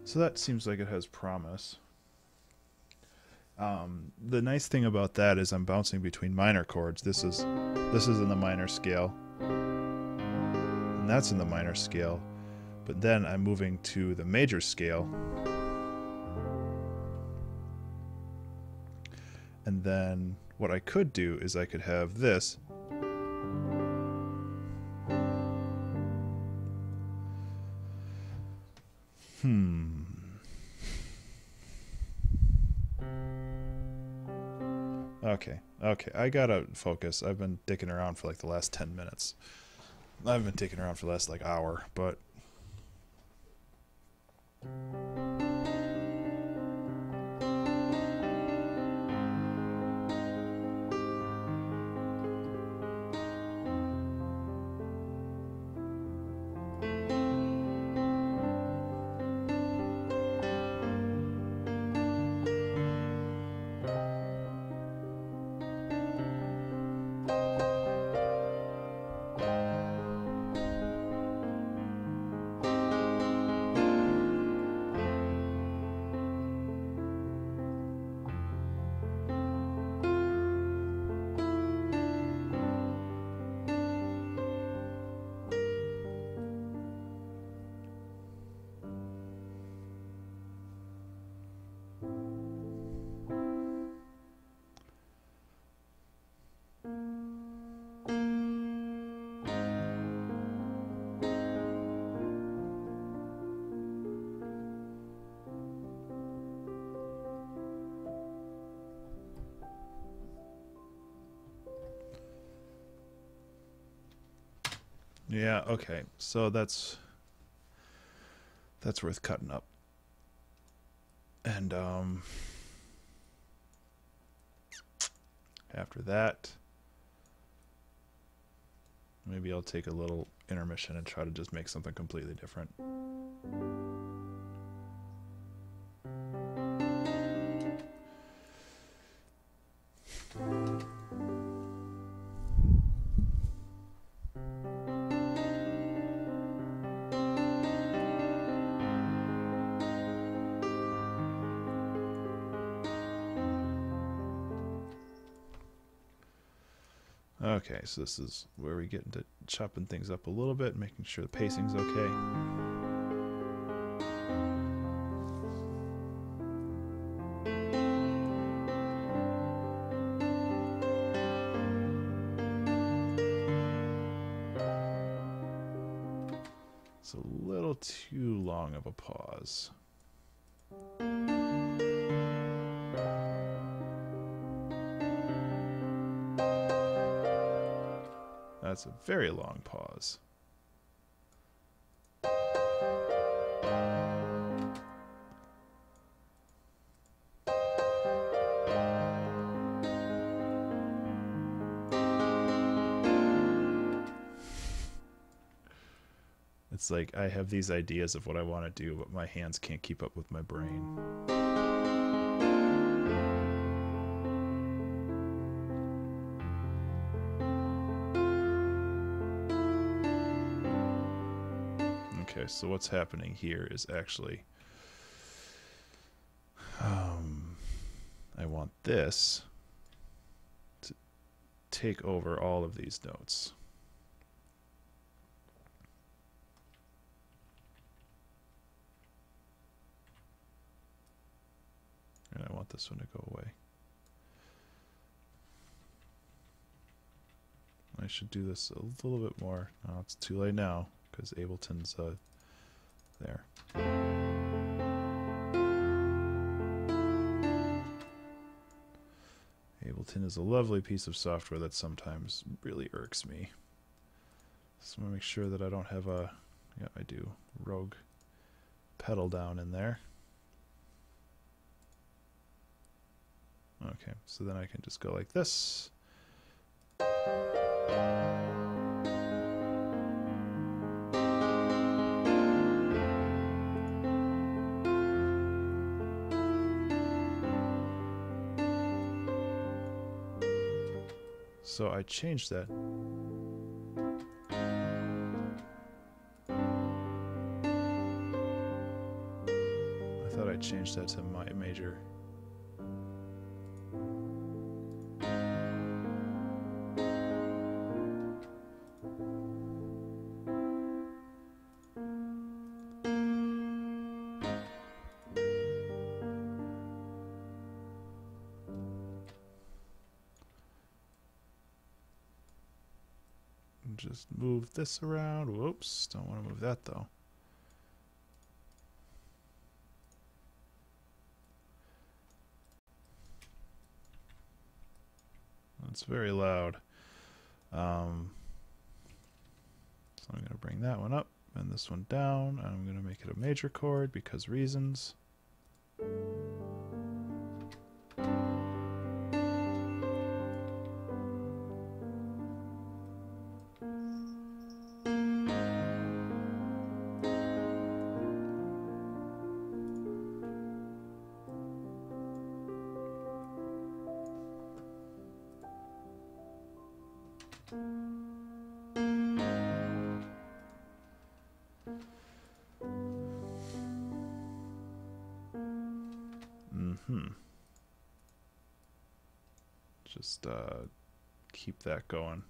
So that seems like it has promise. The nice thing about that is I'm bouncing between minor chords. This is in the minor scale, and that's in the minor scale, but then I'm moving to the major scale, and then what I could do is I could have this. Okay, I gotta focus. I've been dicking around for like the last 10 minutes. I've been dicking around for the last like hour, but... Yeah, okay. So that's worth cutting up. And after that, maybe I'll take a little intermission and try to just make something completely different. Okay, so this is where we get into chopping things up a little bit, making sure the pacing's okay. It's a little too long of a pause. That's a very long pause. It's like I have these ideas of what I want to do, but my hands can't keep up with my brain. Okay, so what's happening here is actually I want this to take over all of these notes. And I want this one to go away. I should do this a little bit more. No, it's too late now because Ableton's there. Ableton is a lovely piece of software that sometimes really irks me. So I'm going to make sure that I don't have a, yeah, I do, rogue pedal down in there. Okay, so then I can just go like this. So I changed that. I thought I changed that to my major. Just move this around. Whoops, don't want to move that though. That's very loud. So I'm going to bring that one up and this one down. I'm going to make it a major chord because reasons. Just keep that going.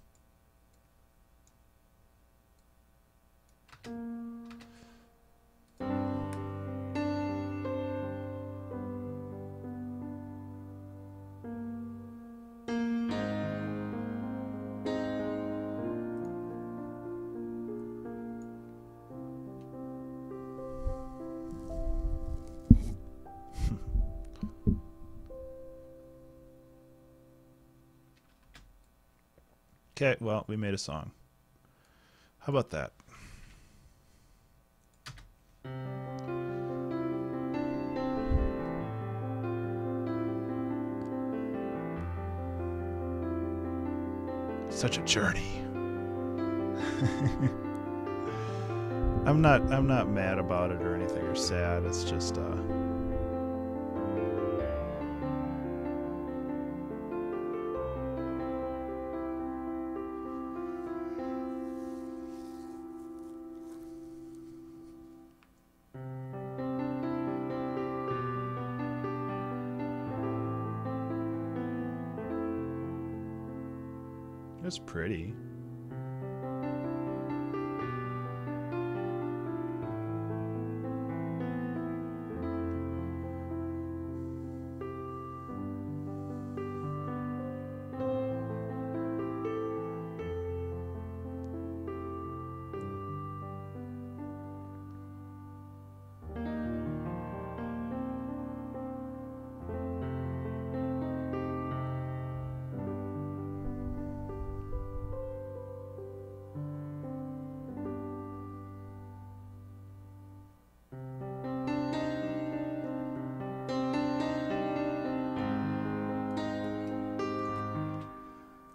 Okay, well, we made a song. How about that? Such a journey. I'm not mad about it or anything or sad. It's just it's pretty.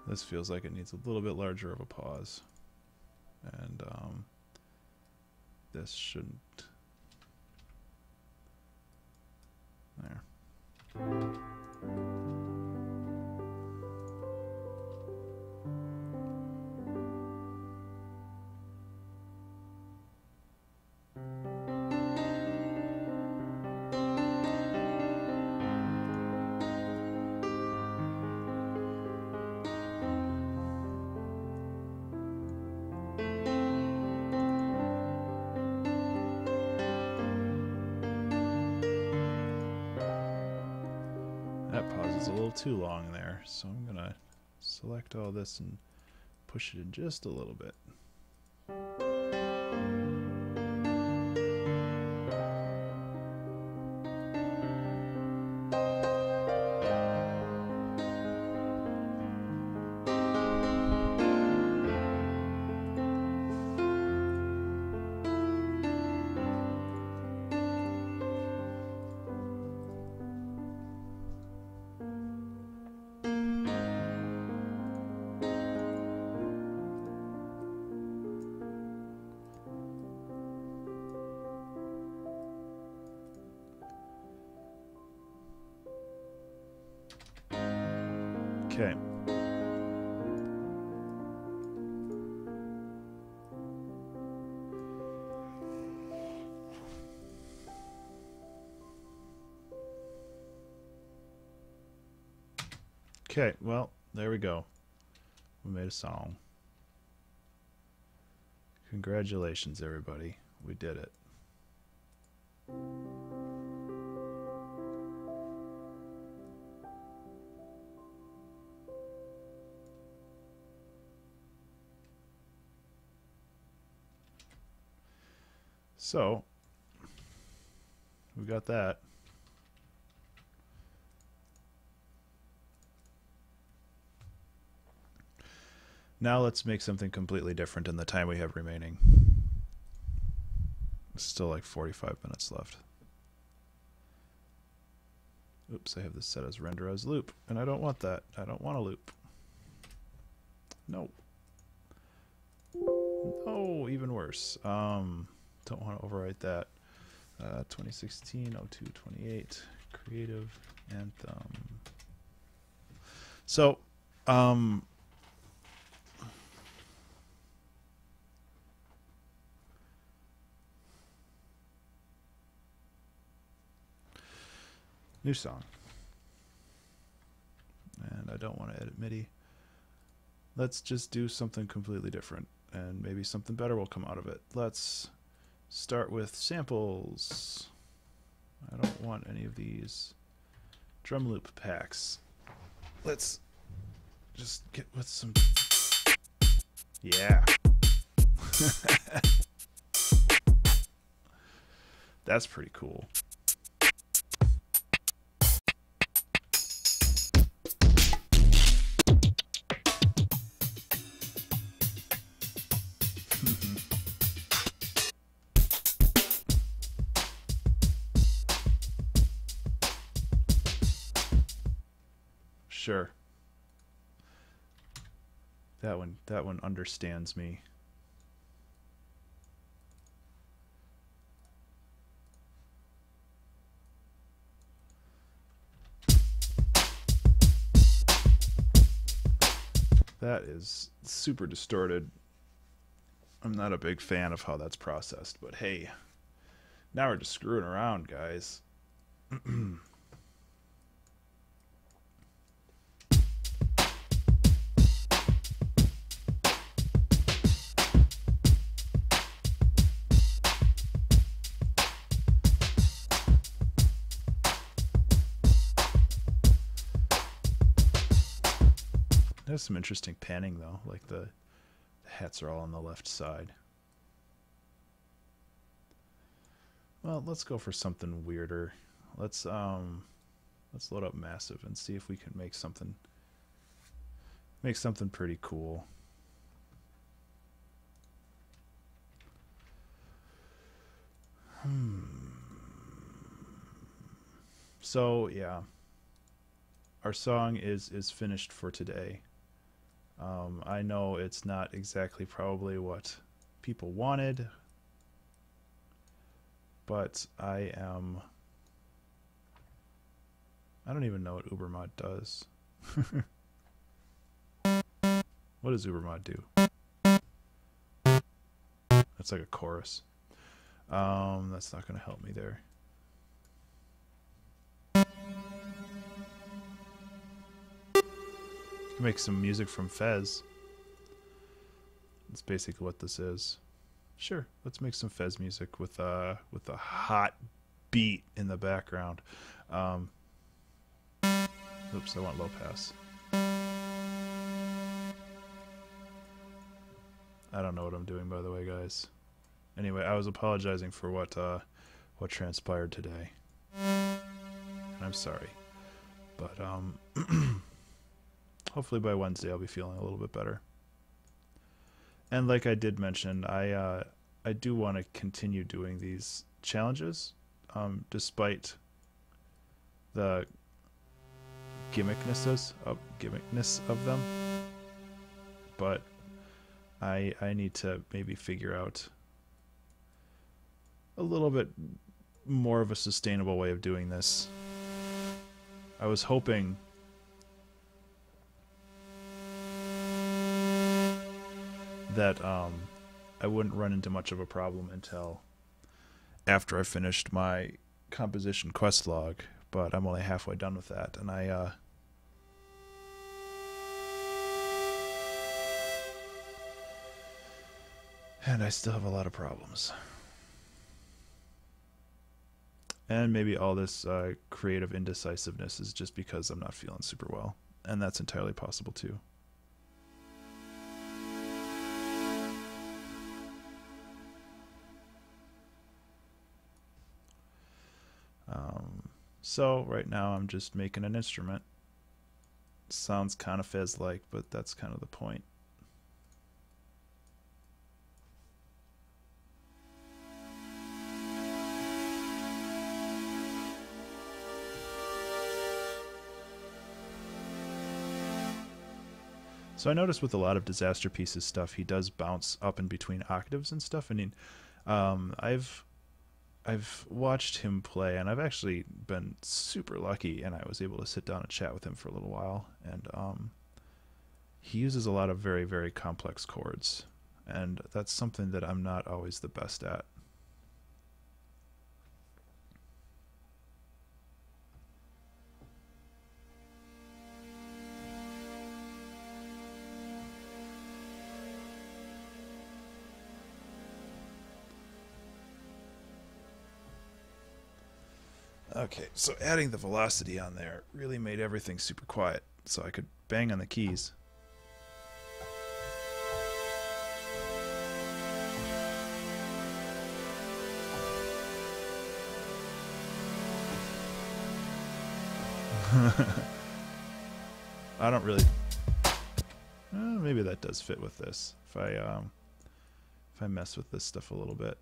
This feels like it needs a little bit larger of a pause. And this shouldn't. There. That pause is a little too long there, so I'm gonna select all this and push it in just a little bit. Okay. Okay, well, there we go. We made a song. Congratulations, everybody. We did it. So, we got that. Now let's make something completely different in the time we have remaining. Still like 45 minutes left. Oops, I have this set as render as loop, and I don't want that. I don't want a loop. No. No, even worse. Don't want to overwrite that. 2016 02 28 creative anthem. So, new song. And I don't want to edit MIDI. Let's just do something completely different, and maybe something better will come out of it. Let's start with samples. I don't want any of these drum loop packs. Let's just get with some. Yeah. That's pretty cool. Sure. That one understands me. That is super distorted. I'm not a big fan of how that's processed, but hey, now we're just screwing around, guys. There's some interesting panning though, like the hats are all on the left side. Well, let's go for something weirder. Let's load up Massive and see if we can make something pretty cool. So yeah, our song is finished for today. I know it's not exactly probably what people wanted, but I don't even know what Ubermod does. What does Ubermod do? That's like a chorus. That's not going to help me there. Make some music from Fez. That's basically what this is. Sure, let's make some Fez music with a hot beat in the background. Oops, I want low pass. I don't know what I'm doing, by the way, guys. Anyway, I was apologizing for what transpired today. I'm sorry, but hopefully by Wednesday I'll be feeling a little bit better. And like I did mention, I do want to continue doing these challenges, despite the gimmickness of them. But I need to maybe figure out a little bit more of a sustainable way of doing this. I was hoping that I wouldn't run into much of a problem until after I finished my composition quest log, but I'm only halfway done with that, and I still have a lot of problems. And maybe all this creative indecisiveness is just because I'm not feeling super well, and that's entirely possible too. So right now I'm just making an instrument. Sounds kind of Fez-like, but that's kind of the point. So I noticed with a lot of Disaster Pieces stuff, he does bounce up in between octaves and stuff. I mean, I've watched him play, and I've actually been super lucky, and I was able to sit down and chat with him for a little while. And he uses a lot of very, very complex chords, and that's something that I'm not always the best at. Okay, so adding the velocity on there really made everything super quiet, so I could bang on the keys. I don't really... maybe that does fit with this, if I mess with this stuff a little bit.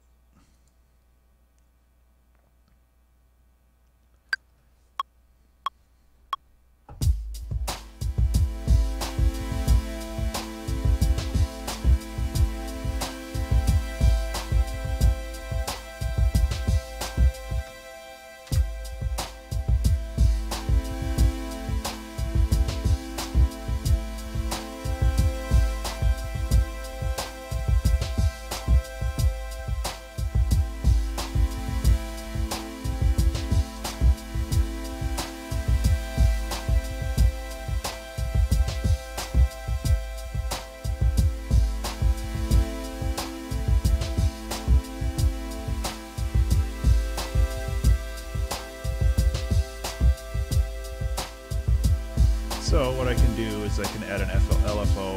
So what I can do is I can add an LFO.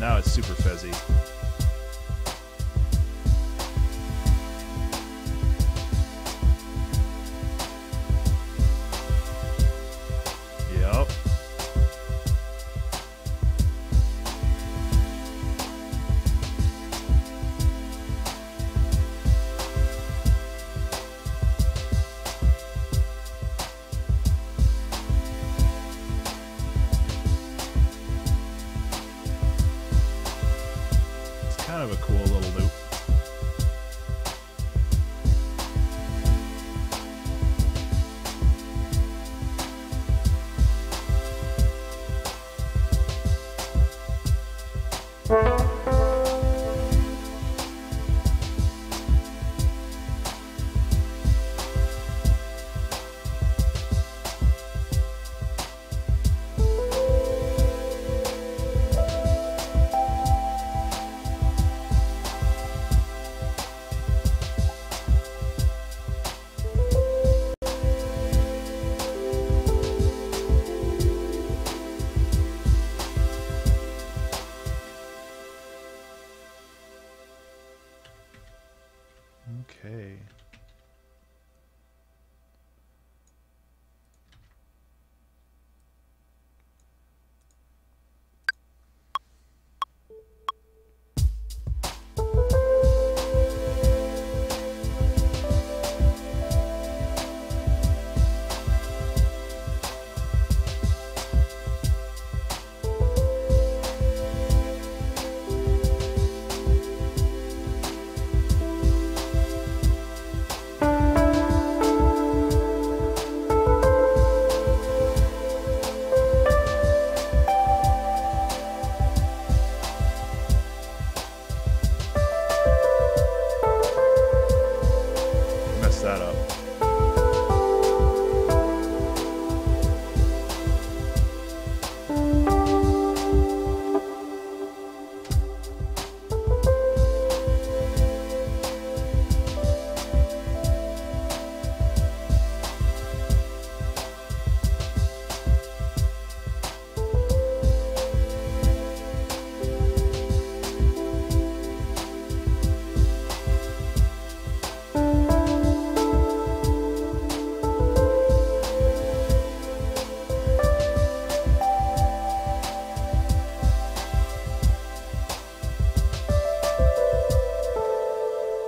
Now it's super fuzzy. Yep. Kind of a cool little loop. Okay. That up.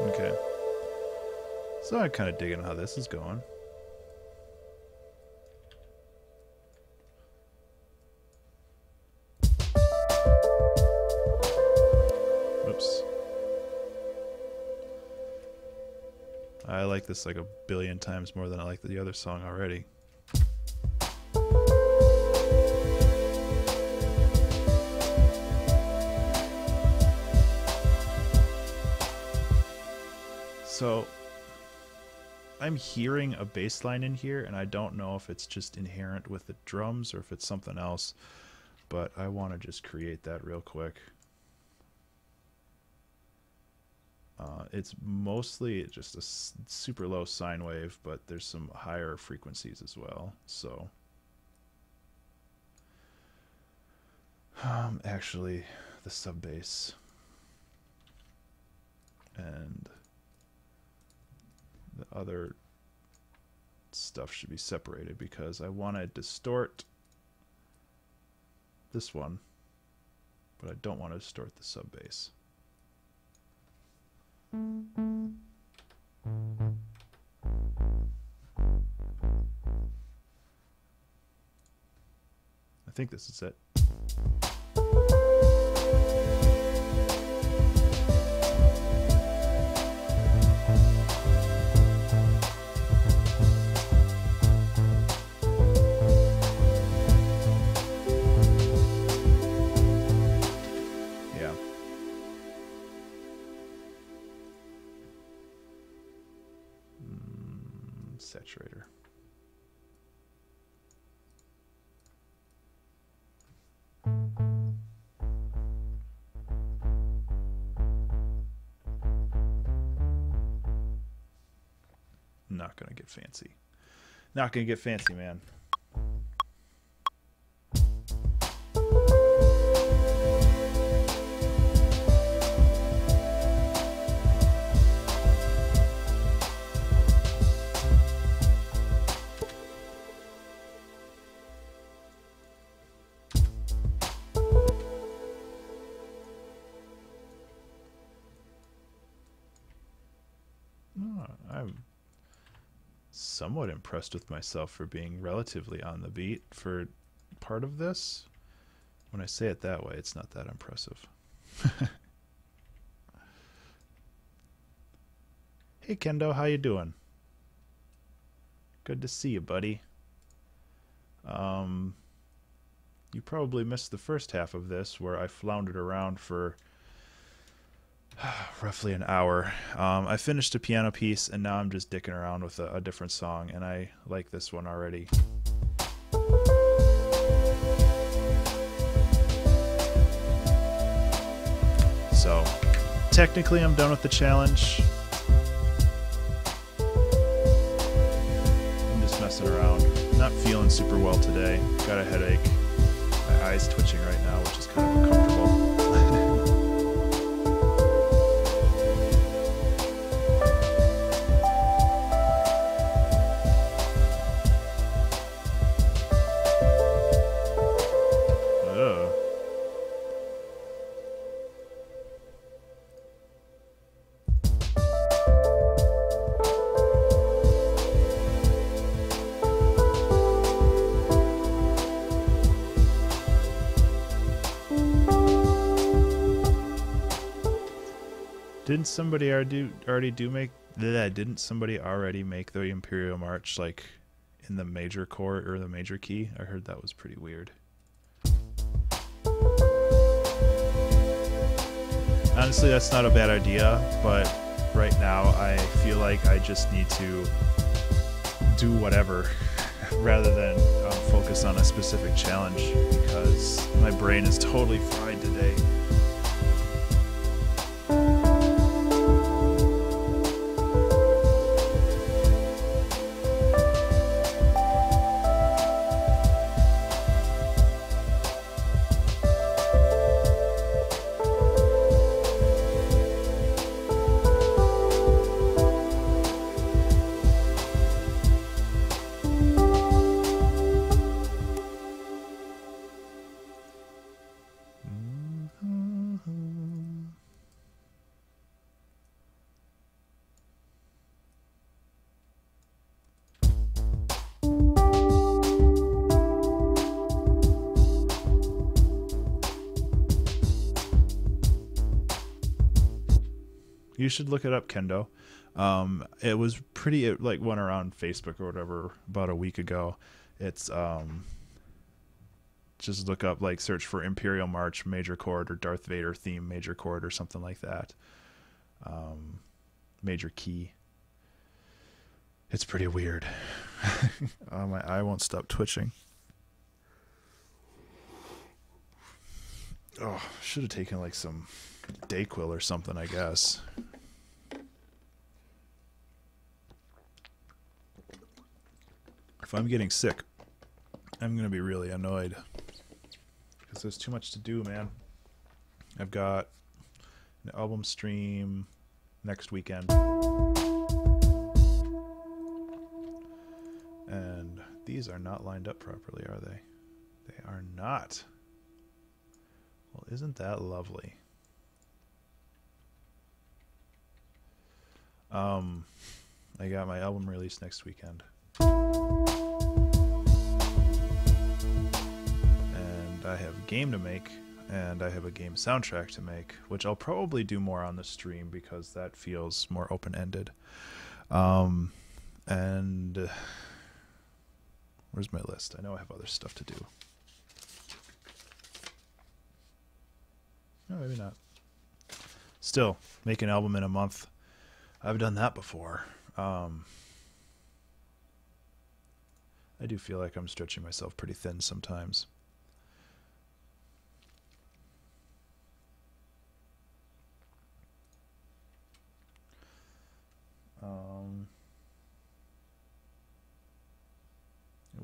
Okay. So I'm kind of digging how this is going. Oops. I like this like a billion times more than I like the other song already. So I'm hearing a bass line in here, and I don't know if it's just inherent with the drums or if it's something else, but I want to just create that real quick. It's mostly just a super low sine wave, but there's some higher frequencies as well. So actually the sub bass and the other stuff should be separated because I want to distort this one, but I don't want to distort the sub bass. I think this is it. Saturator. Not gonna get fancy. Not gonna get fancy, man. I'm somewhat impressed with myself for being relatively on the beat for part of this. When I say it that way, it's not that impressive. Hey Kendo, how you doing? Good to see you, buddy. You probably missed the first half of this where I floundered around for roughly an hour. I finished a piano piece and now I'm just dicking around with a different song, and I like this one already. So technically I'm done with the challenge. I'm just messing around. Not feeling super well today. Got a headache. My eyes twitching right now, which is kind of uncomfortable. Didn't somebody didn't somebody already make the Imperial March like in the major chord or the major key? I heard that was pretty weird. Honestly, that's not a bad idea, but right now I feel like I just need to do whatever rather than focus on a specific challenge, because my brain is totally fried today. You should look it up, Kendo. It was pretty, it like went around Facebook or whatever about a week ago. It's just look up, like search for Imperial March major chord or Darth Vader theme major chord or something like that. Major key. It's pretty weird. My eye won't stop twitching. Oh, should have taken like some Dayquil or something, I guess. If I'm getting sick, I'm going to be really annoyed. Because there's too much to do, man. I've got an album stream next weekend. And these are not lined up properly, are they? They are not. Well, isn't that lovely? I got my album release next weekend. And I have a game to make, and I have a game soundtrack to make, which I'll probably do more on the stream because that feels more open-ended. And where's my list? I know I have other stuff to do. No, maybe not. Still, make an album in a month. I've done that before. I do feel like I'm stretching myself pretty thin sometimes.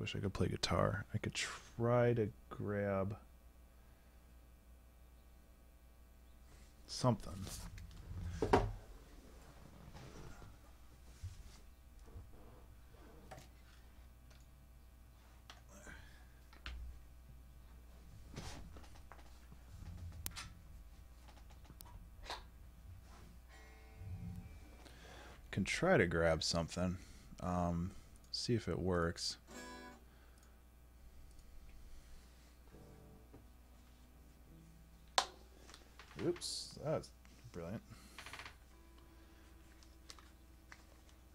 wish I could play guitar. I could try to grab something. Can try to grab something. See if it works. Oops, that's brilliant.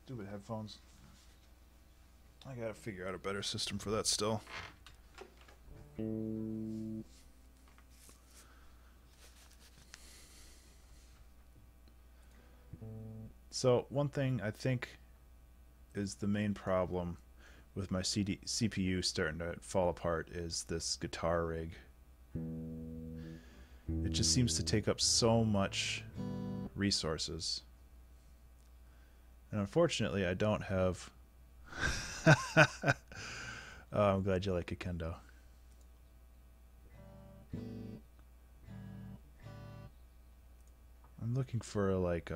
Stupid headphones. I gotta figure out a better system for that still. So one thing I think is the main problem with my CPU starting to fall apart is this guitar rig. It just seems to take up so much resources. And unfortunately, I don't have... Oh, I'm glad you like it, Kendo. I'm looking for like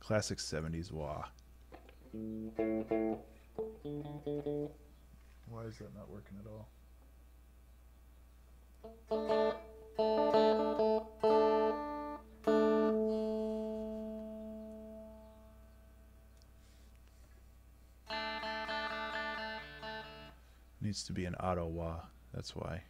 classic 70s wah. Why is that not working at all? Needs to be an auto wah, that's why.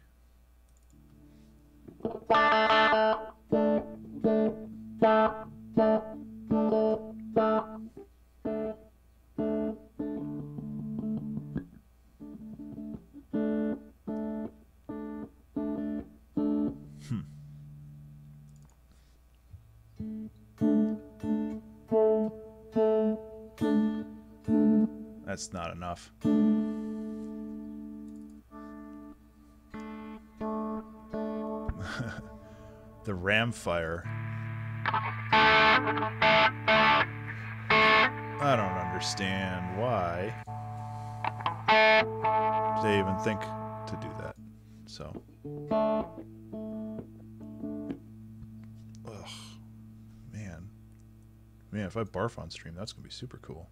That's not enough. The ram fire. I don't understand why they even think to do that. So, ugh, man, if I barf on stream, that's gonna be super cool.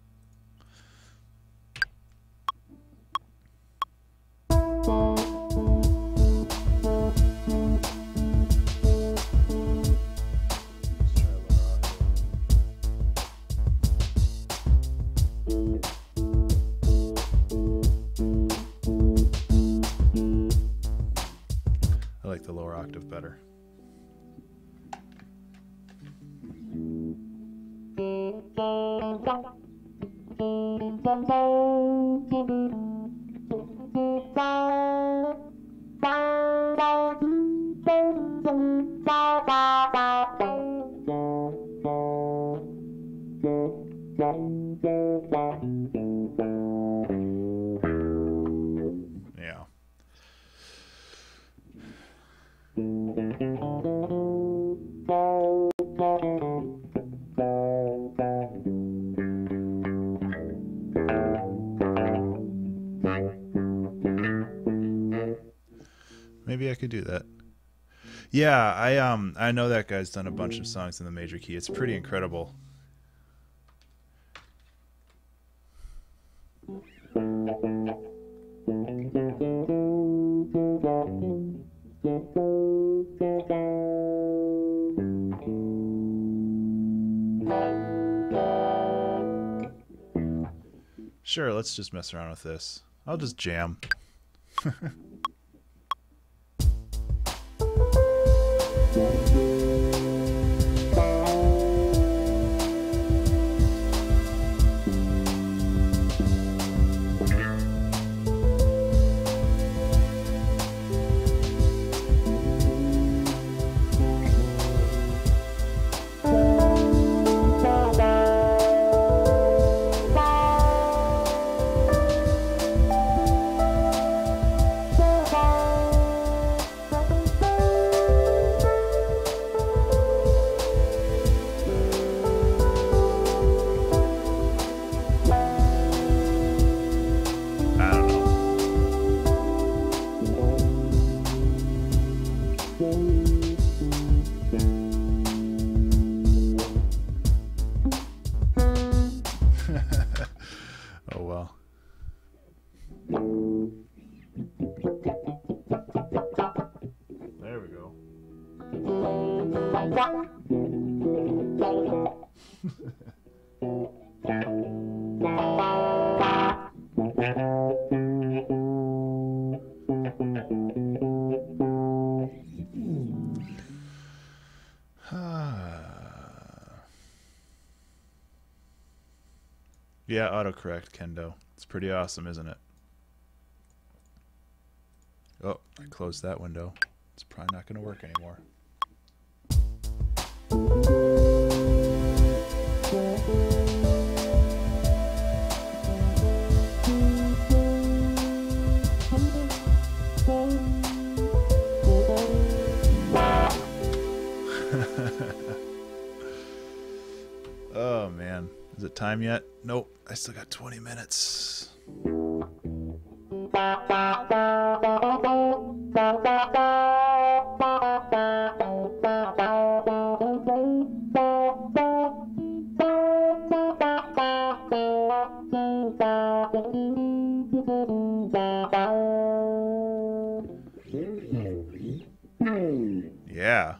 I like the lower octave better. Yeah. Maybe I could do that. Yeah, I know that guy's done a bunch of songs in the major key. It's pretty incredible. Sure, let's just mess around with this. I'll just jam. Yeah, autocorrect, Kendo. It's pretty awesome, isn't it? Oh, I closed that window. It's probably not going to work anymore. Oh, man. Is it time yet? Nope. I still got 20 minutes. Yeah.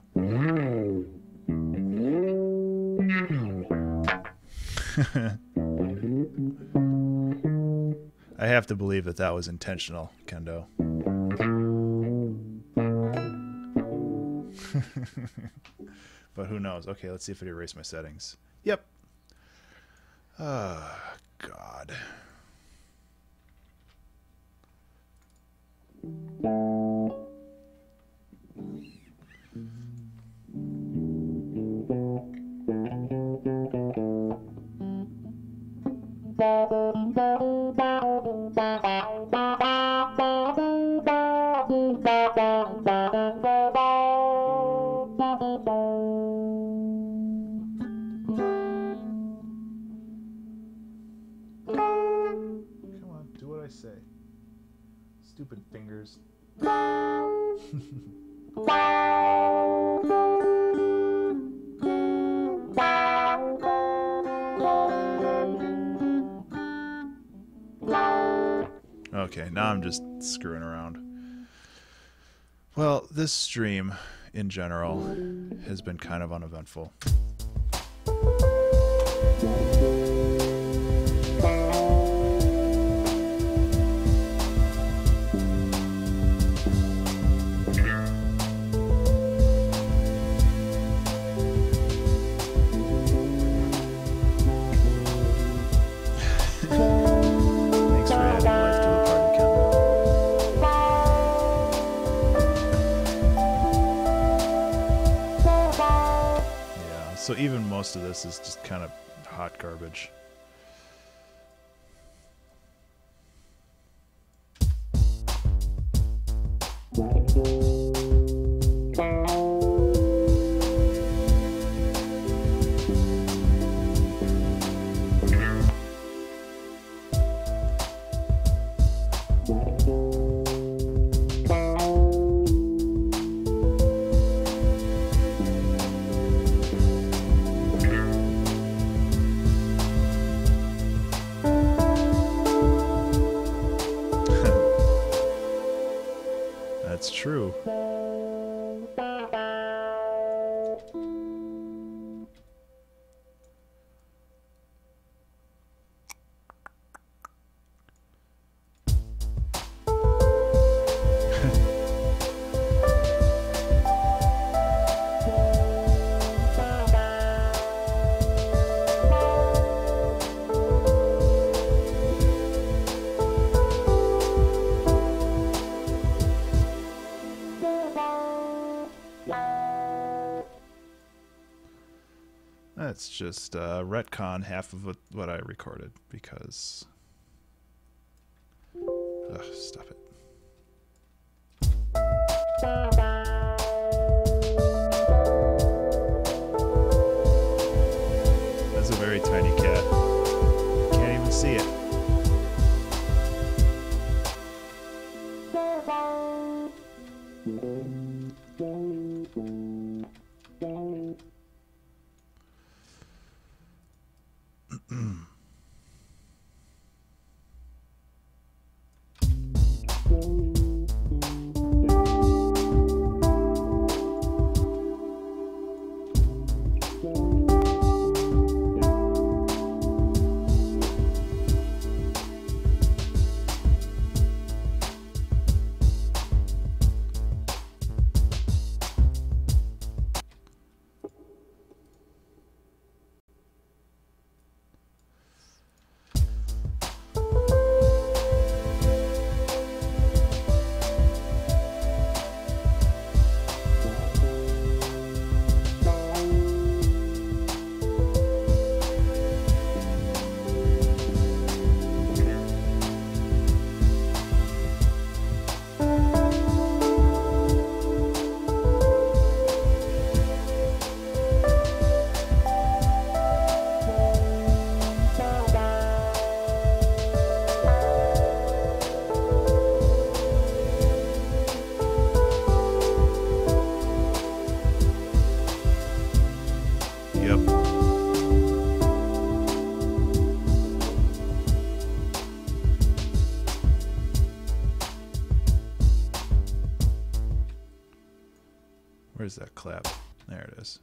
I have to believe that that was intentional, Kendo. But who knows? Okay, let's see if it erased my settings. Yep. Oh, God. Come on, do what I say. Stupid fingers. Okay, now I'm just screwing around. Well, this stream, in general, has been kind of uneventful. Thanks for adding life to the party, Kendo. Yeah, so even most of this is just kind of hot garbage. That's true. Let's just retcon half of what I recorded because... Ugh, stop it. That's a very tiny cat. Can't even see it. clap. There it is.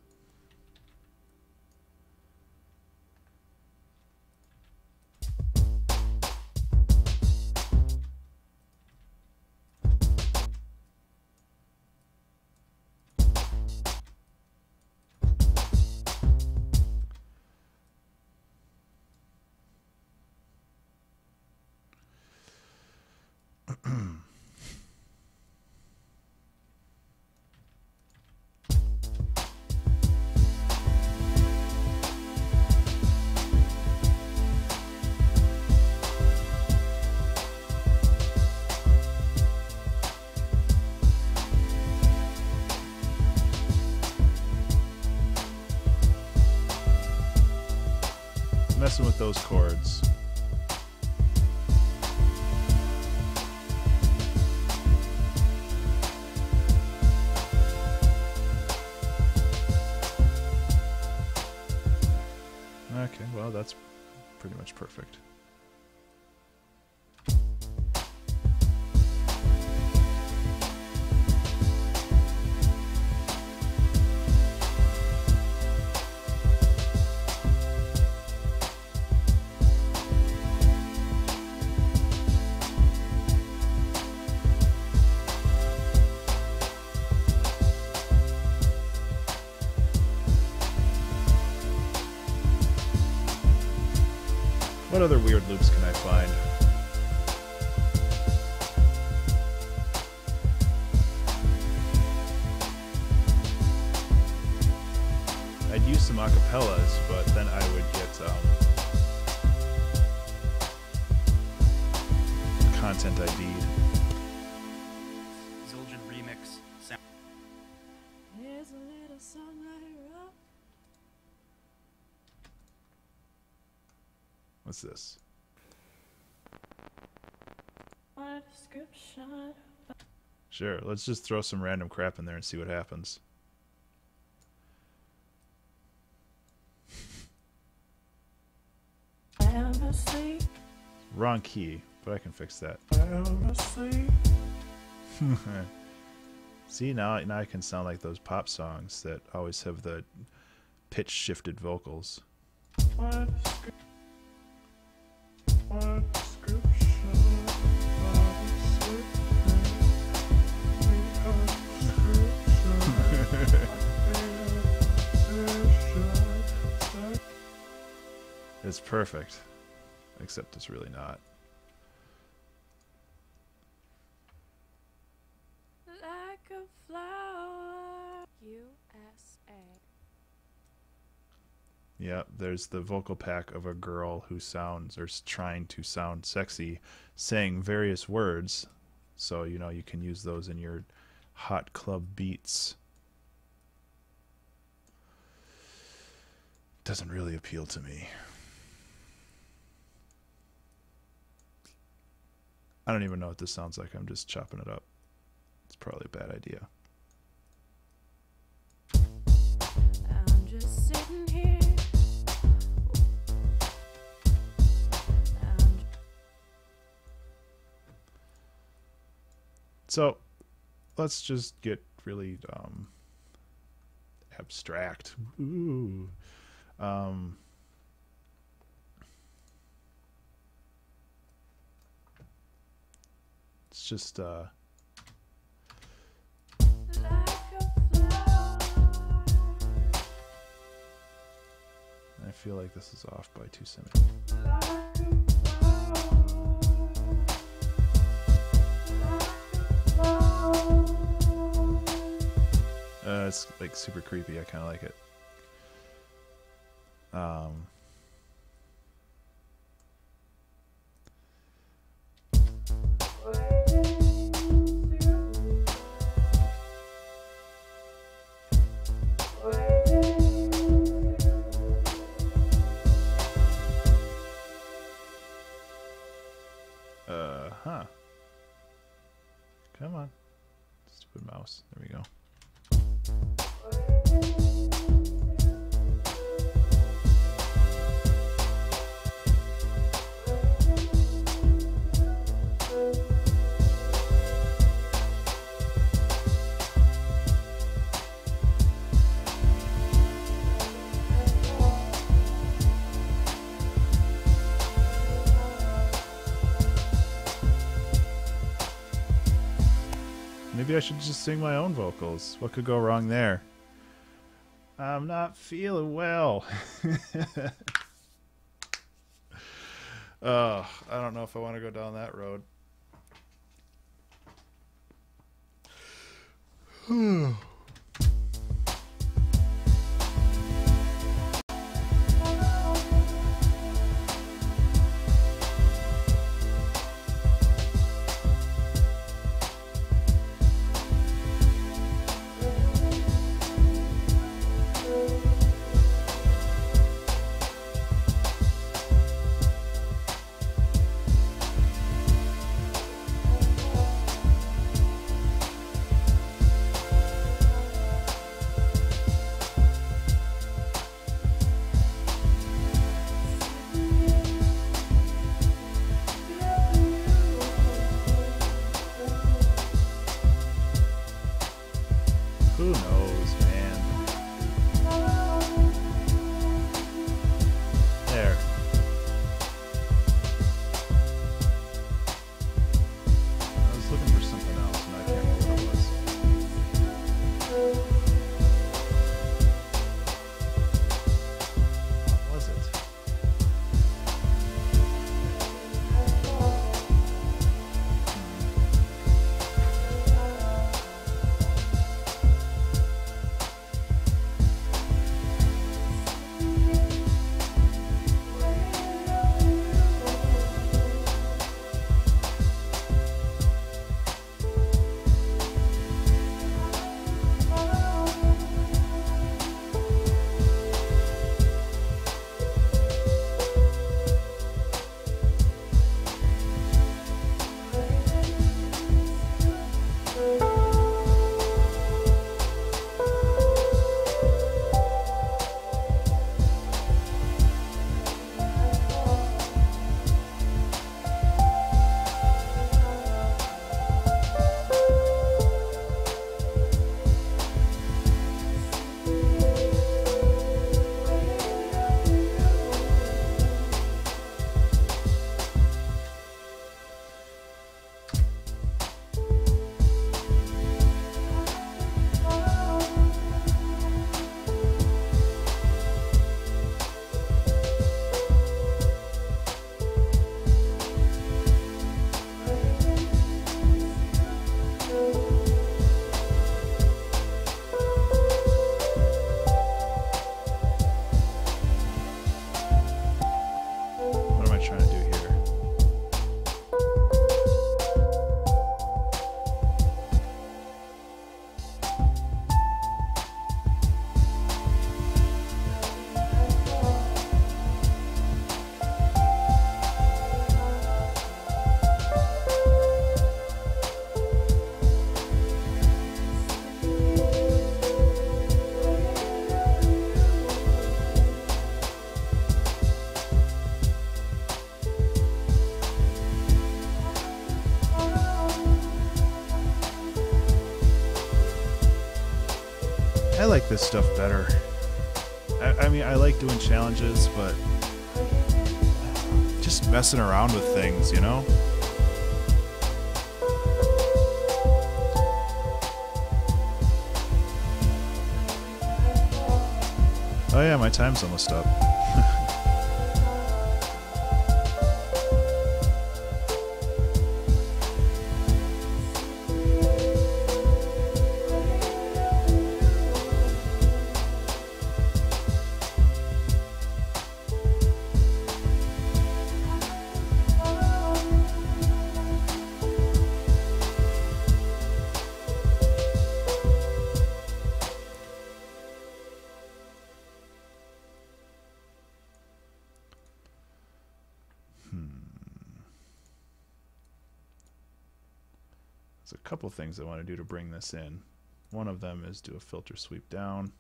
Messing with those chords. Okay, well, that's pretty much perfect. What other weird loops can I find? I'd use some acapellas, but then I would get content ID'd.
Zildjian remix sound.
There's a little song I wrote.
What's this?
My description.
Sure, let's just throw some random crap in there and see what happens.
I am asleep.
Wrong key, but I can fix that.
I am asleep.
See, now I can sound like those pop songs that always have the pitch shifted vocals.
My description. My description.
It's perfect, except it's really not.
Like a flower. USA.
Yeah, there's the vocal pack of a girl who sounds, or trying to sound sexy, saying various words. So, you know, you can use those in your hot club beats. Doesn't really appeal to me. I don't even know what this sounds like. I'm just chopping it up. It's probably a bad idea.
I'm just sitting here.
So let's just get really abstract. Ooh. It's just
Like a flower.
I feel like this is off by 2 centimeters.
Like a flower.
It's like super creepy. I kind of like it. Huh. Come on. Stupid mouse. There we go. Maybe I should just sing my own vocals. What could go wrong there? I'm not feeling well. I don't know if I want to go down that road. Who knows, man? There. I was looking for something else and I can't remember what it was. What was it? What am I trying to do here? I like this stuff better. I mean, I like doing challenges, but just messing around with things, you know? Oh yeah, my time's almost up. There's a couple things I want to do to bring this in. One of them is do a filter sweep down.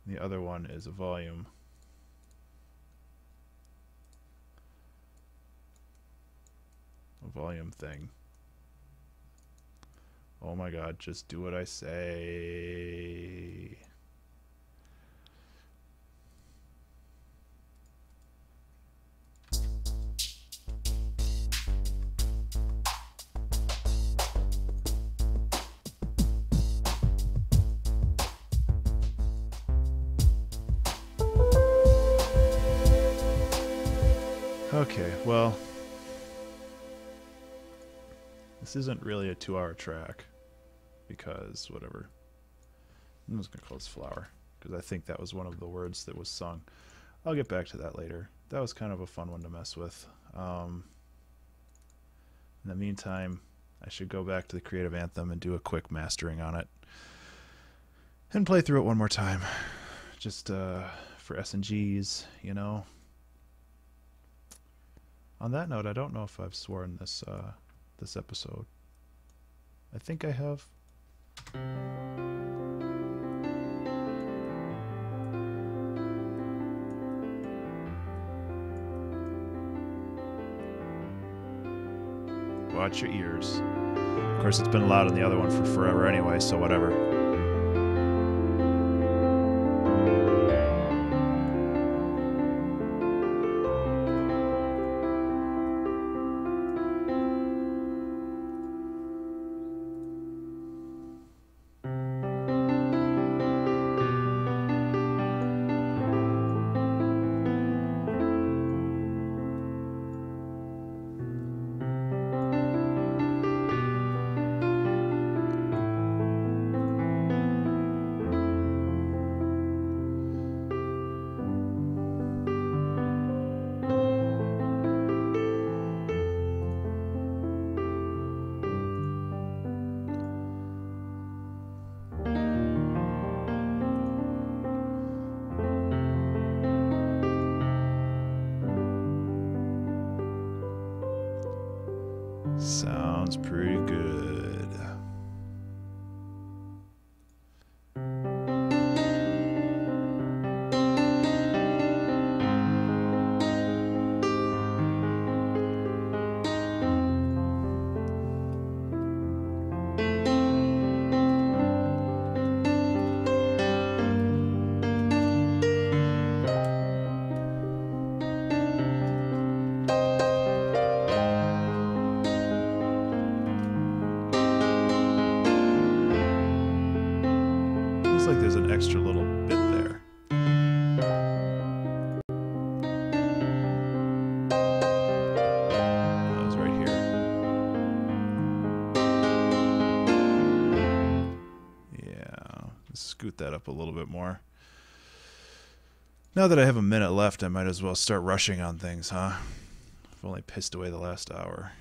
The other one is a volume. A volume thing. Oh my god, just do what I say. Okay, well, this isn't really a 2-hour track because whatever. I'm just gonna call this Flower because I think that was one of the words that was sung. I'll get back to that later. That was kind of a fun one to mess with. In the meantime, I should go back to the Creative Anthem and do a quick mastering on it and play through it one more time, just for S&Gs, you know. On that note, I don't know if I've sworn this this episode. I think I have. Watch your ears. Of course, it's been loud on the other one for forever anyway, so whatever. Sounds pretty good. Feels like there's an extra little bit there. That was right here. Yeah, let's scoot that up a little bit more. Now that I have a minute left, I might as well start rushing on things, huh? I've only pissed away the last hour.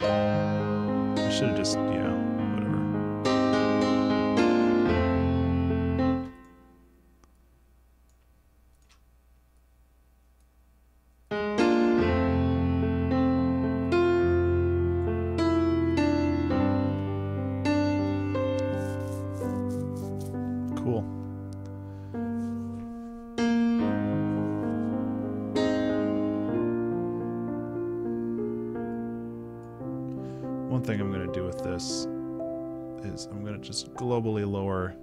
I should have just, yeah, whatever. Cool. One thing I'm going to do with this is I'm going to just globally lower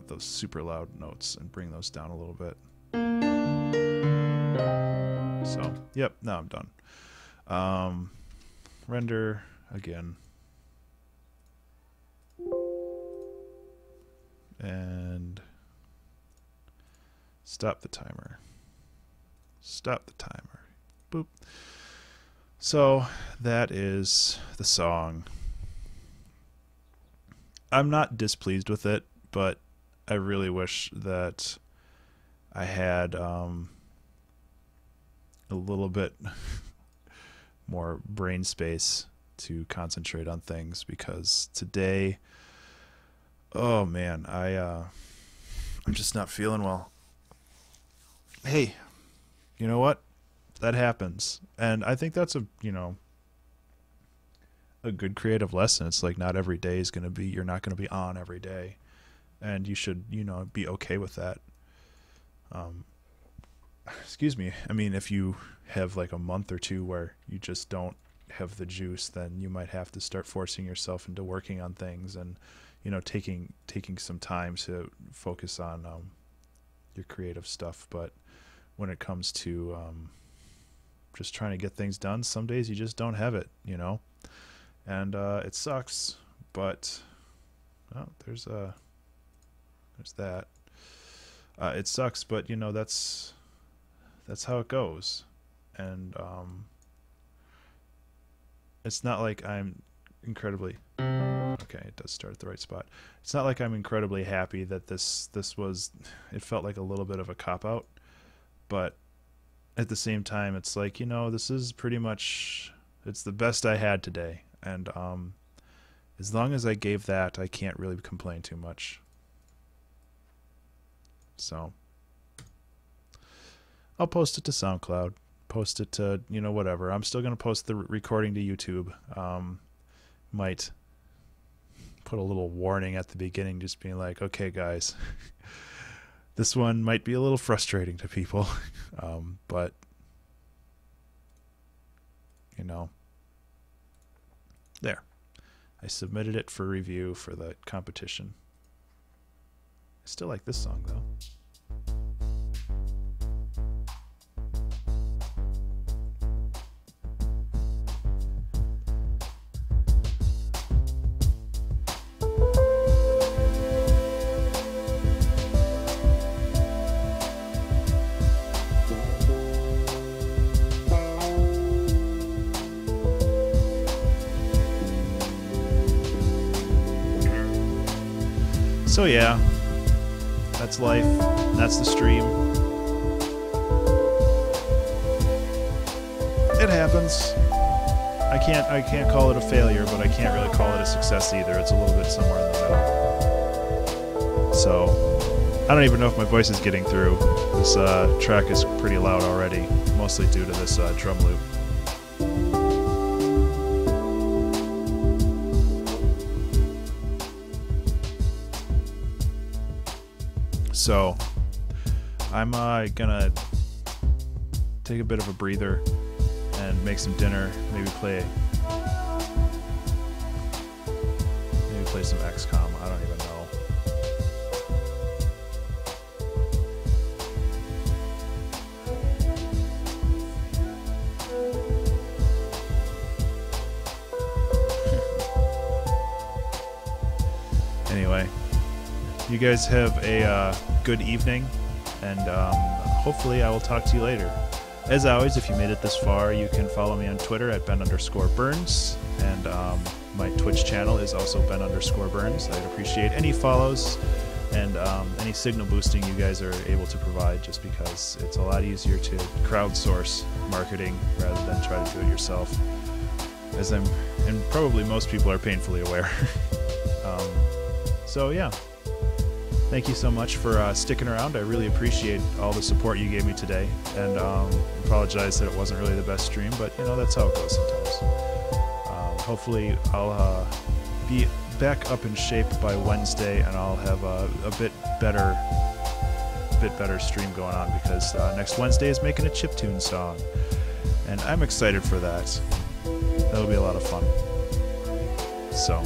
those super loud notes and bring those down a little bit. So, yep, now I'm done. Render again. And stop the timer. Stop the timer. Boop. So that is the song. I'm not displeased with it, but I really wish that I had a little bit more brain space to concentrate on things, because today, oh man, I'm just not feeling well. Hey, you know what? That happens. And I think that's a good creative lesson. It's like not every day is going to be, you're not going to be on every day. And you should, be okay with that. Excuse me. I mean, if you have like a month or two where you just don't have the juice, then you might have to start forcing yourself into working on things and, taking some time to focus on your creative stuff. But when it comes to just trying to get things done, some days you just don't have it, and it sucks, but Oh, there's that. It sucks, but you know that's how it goes, and it's not like I'm incredibly okay. It does start at the right spot. It's not like I'm incredibly happy that this was. It felt like a little bit of a cop out, but at the same time, it's like, you know, this is pretty much, it's the best I had today, and as long as I gave that, I can't really complain too much. So I'll post it to SoundCloud, post it to, you know, whatever. I'm still going to post the recording to YouTube. Might put a little warning at the beginning, just being like, okay, guys, this one might be a little frustrating to people, but, you know, there. I submitted it for review for the competition. I still like this song, though. So yeah, that's life. That's the stream. It happens. I can't call it a failure, but I can't really call it a success either. It's a little bit somewhere in the middle. So I don't even know if my voice is getting through. This track is pretty loud already, mostly due to this drum loop. So I'm gonna take a bit of a breather and make some dinner, maybe play some XCOM. I don't even know. Anyway, you guys have a good evening, and hopefully I will talk to you later. As always, if you made it this far, you can follow me on Twitter at Ben_Burns, and my Twitch channel is also Ben_Burns. I'd appreciate any follows and any signal boosting you guys are able to provide, just because it's a lot easier to crowdsource marketing rather than try to do it yourself, as and probably most people are painfully aware. So yeah. Thank you so much for sticking around. I really appreciate all the support you gave me today, and apologize that it wasn't really the best stream, but you know, that's how it goes sometimes. Hopefully I'll be back up in shape by Wednesday, and I'll have a bit better stream going on, because next Wednesday is making a chiptune song, and I'm excited for that. That'll be a lot of fun. So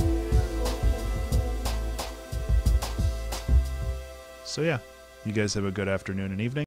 yeah, you guys have a good afternoon and evening.